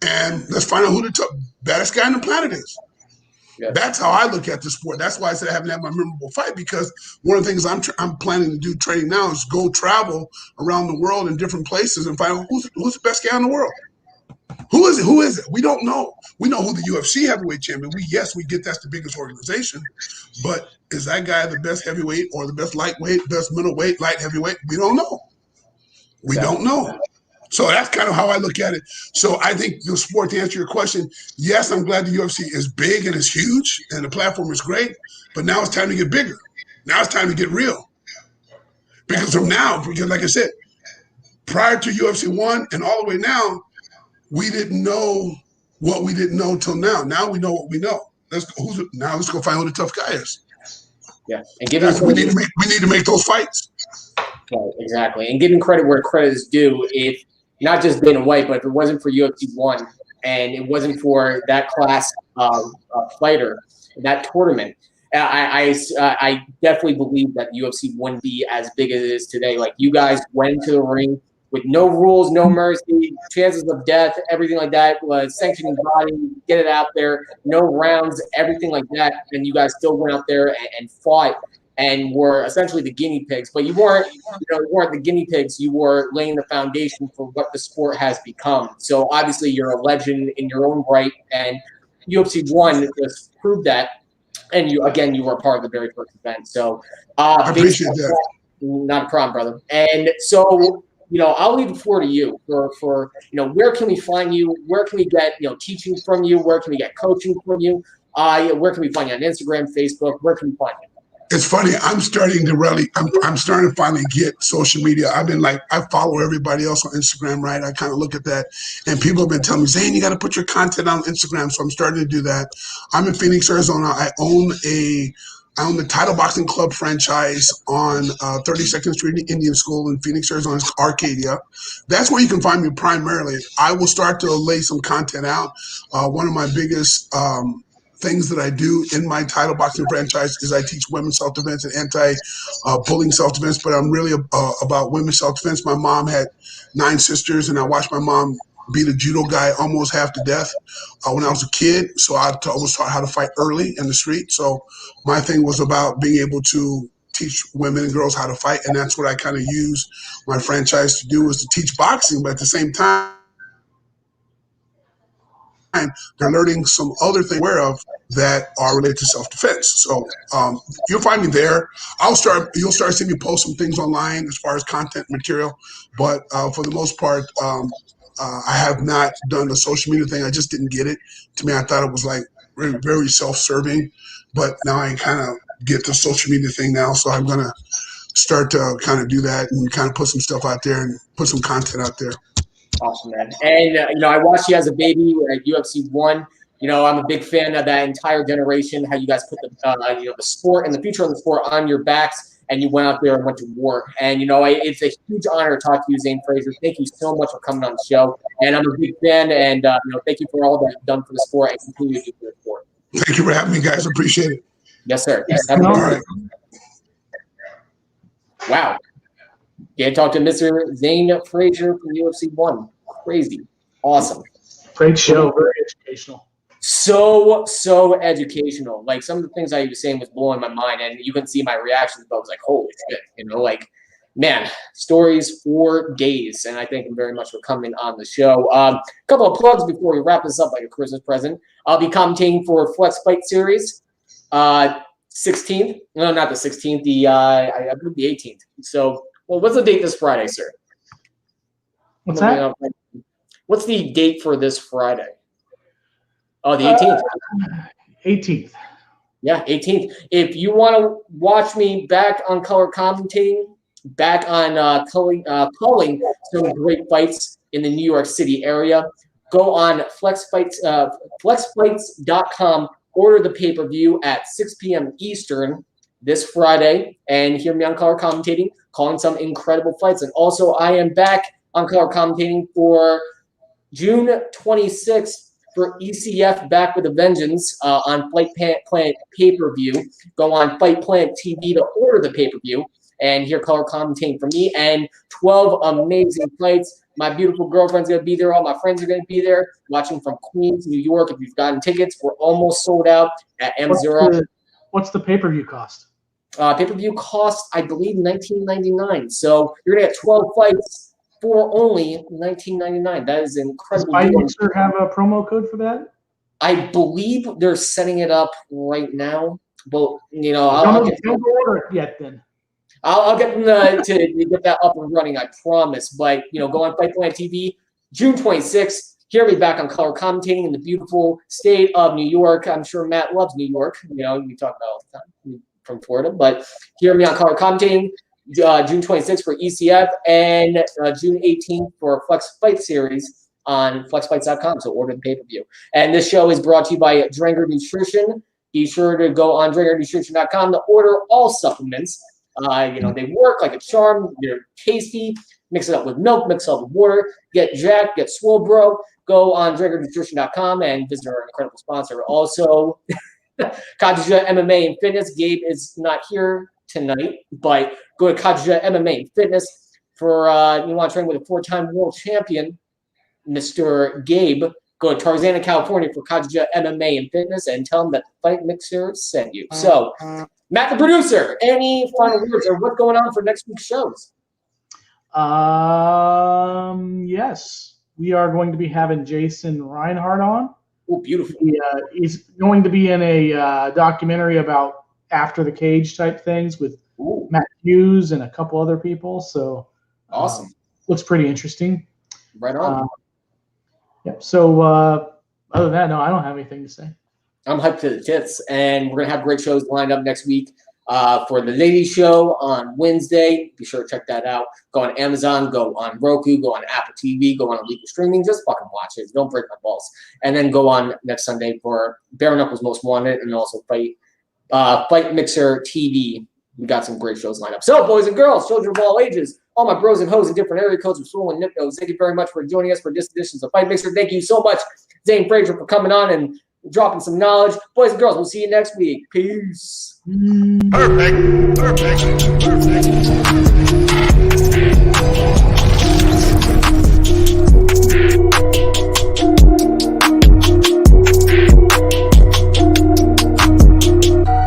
and let's find out who the baddest guy on the planet is. Yeah. That's how I look at the sport. That's why I said I haven't had my memorable fight, because one of the things I'm planning to do training now is go travel around the world in different places and find out who's the best guy in the world. Who is it? Who is it? We don't know. We know who the UFC heavyweight champion. We get that's the biggest organization, but is that guy the best heavyweight or the best lightweight, best middleweight, light heavyweight? We don't know. We don't know. So that's kind of how I look at it. So I think the sport, to answer your question, yes, I'm glad the UFC is big and it's huge and the platform is great, but now it's time to get bigger. Now it's time to get real. Because like I said, prior to UFC 1 and all the way now, we didn't know what we didn't know till now. Now we know what we know. Let's go find who the tough guy is. Yeah, and we need to make those fights. Right, exactly, and giving credit where credit is due. If not just Dana White, but if it wasn't for UFC 1 and it wasn't for that class of fighter, that tournament, I definitely believe that UFC wouldn't be as big as it is today. Like, you guys went to the ring with no rules, no mercy, chances of death, everything like that, sanctioning body, get it out there, no rounds, everything like that, and you guys still went out there and fought and were essentially the guinea pigs. But you weren't the guinea pigs. You were laying the foundation for what the sport has become. So obviously you're a legend in your own right, and UFC 1 just proved that. And you were a part of the very first event. So I appreciate that. Not a problem, brother. And so, I'll leave the floor to you for where can we find you? Where can we get, teaching from you? Where can we get coaching from you? Where can we find you on Instagram, Facebook? Where can we find you? It's funny. I'm starting to finally get social media. I follow everybody else on Instagram, right? I kind of look at that, and people have been telling me, Zane, you got to put your content on Instagram. So I'm starting to do that. I'm in Phoenix, Arizona. I own the Title Boxing Club franchise on 32nd Street Indian School in Phoenix, Arizona. It's Arcadia. That's where you can find me primarily. I will start to lay some content out. One of my biggest things that I do in my title boxing franchise is I teach women's self-defense and anti-bullying self-defense, but I'm really about women's self-defense. My mom had 9 sisters, and I watched my mom beat a judo guy almost half to death when I was a kid. So I was taught how to fight early in the street. So my thing was about being able to teach women and girls how to fight, and that's what I kind of use my franchise to do, is to teach boxing, but at the same time, they're learning some other things aware of that are related to self-defense. So you'll find me there. You'll start seeing me post some things online as far as content material, but for the most part, I have not done the social media thing. I just didn't get it. To me, I thought it was like very, very self-serving, but now I kind of get the social media thing now. So I'm going to start to kind of do that and kind of put some stuff out there and put some content out there. Awesome, man. And, I watched you as a baby at UFC1. I'm a big fan of that entire generation, how you guys put the sport and the future of the sport on your backs, and you went out there and went to war. And, it's a huge honor to talk to you, Zane Frazier. Thank you so much for coming on the show. And I'm a big fan, and, thank you for all that you've done for the sport and continue to do for the sport. Thank you for having me, guys. Appreciate it. Yes, sir. Yes, all right. Wow. Can't talk to Mr. Zane Frazier from UFC1. Crazy. Awesome. Great show. Very educational. So educational. Like, some of the things I was saying was blowing my mind, and you can see my reactions, but I was like, holy shit. Man, stories for days. And I thank him very much for coming on the show. A couple of plugs before we wrap this up like a Christmas present. I'll be commentating for Flex Fight Series 16th. No, not the 16th. I believe the 18th. So, what's the date this Friday, sir? What's that? What's the date for this Friday? Oh, the 18th. 18th. Yeah, 18th. If you want to watch me back on color commentating, back on calling some great fights in the New York City area, go on flexfights.com, order the pay-per-view at 6 p.m. Eastern this Friday, and hear me on color commentating, calling some incredible fights. And also, I am back on color commentating for June 26th for ECF Back with a Vengeance on Fight Planet pay-per-view. Go on Fight Planet TV to order the pay-per-view and hear color commentating from me, and 12 amazing fights. My beautiful girlfriend's going to be there. All my friends are going to be there, watching from Queens, New York. If you've gotten tickets, we're almost sold out at M0. What's the pay-per-view cost? Pay-per-view costs, I believe, $19.99. So you're going to get 12 fights for only $19.99. That is incredible. Does Fight have a promo code for that? I believe they're setting it up right now. But, I'll get don't order it yet then. I'll get them to get that up and running, I promise. But, go on Fight Planet TV, June 26th. Hear me back on color commentating in the beautiful state of New York. I'm sure Matt loves New York. We talk about it all the time from Florida. But hear me on color commentating, June 26th for ECF, and June 18th for Flex Fight Series on flexfights.com. So order the pay-per-view. And this show is brought to you by Drenger Nutrition. Be sure to go on drengernutrition.com to order all supplements. They work like a charm. They're tasty. Mix it up with milk, mix it up with water. Get jacked, get swole, bro. Go on drengernutrition.com and visit our incredible sponsor. Also, Kajuja MMA and Fitness. Gabe is not here tonight, but go to Kajuja MMA and Fitness for you want to train with a 4-time world champion, Mr. Gabe. Go to Tarzana, California for Kajuja MMA and Fitness and tell them that the Fight Mixer sent you. So, Matt, the producer, any final words or what's going on for next week's shows? Yes. We are going to be having Jason Reinhardt on. Oh, beautiful. He's going to be in a documentary about after the cage type things with Matt Hughes and a couple other people. So awesome. Looks pretty interesting. Right on. Yep. So other than that, no, I don't have anything to say. I'm hyped to the tits, and we're going to have great shows lined up next week for the Ladies Show on Wednesday. Be sure to check that out. Go on Amazon, go on Roku, go on Apple TV, go on illegal streaming. Just fucking watch it. Don't break my balls. And then go on next Sunday for Bare Knuckles Most Wanted and also Fight Mixer TV. We got some great shows lined up. So, boys and girls, children of all ages, all my bros and hoes in different area codes with swollen nip nose, thank you very much for joining us for this edition of Fight Mixer. Thank you so much, Zane Frazier, for coming on and dropping some knowledge. Boys and girls, we'll see you next week. Peace. Perfect.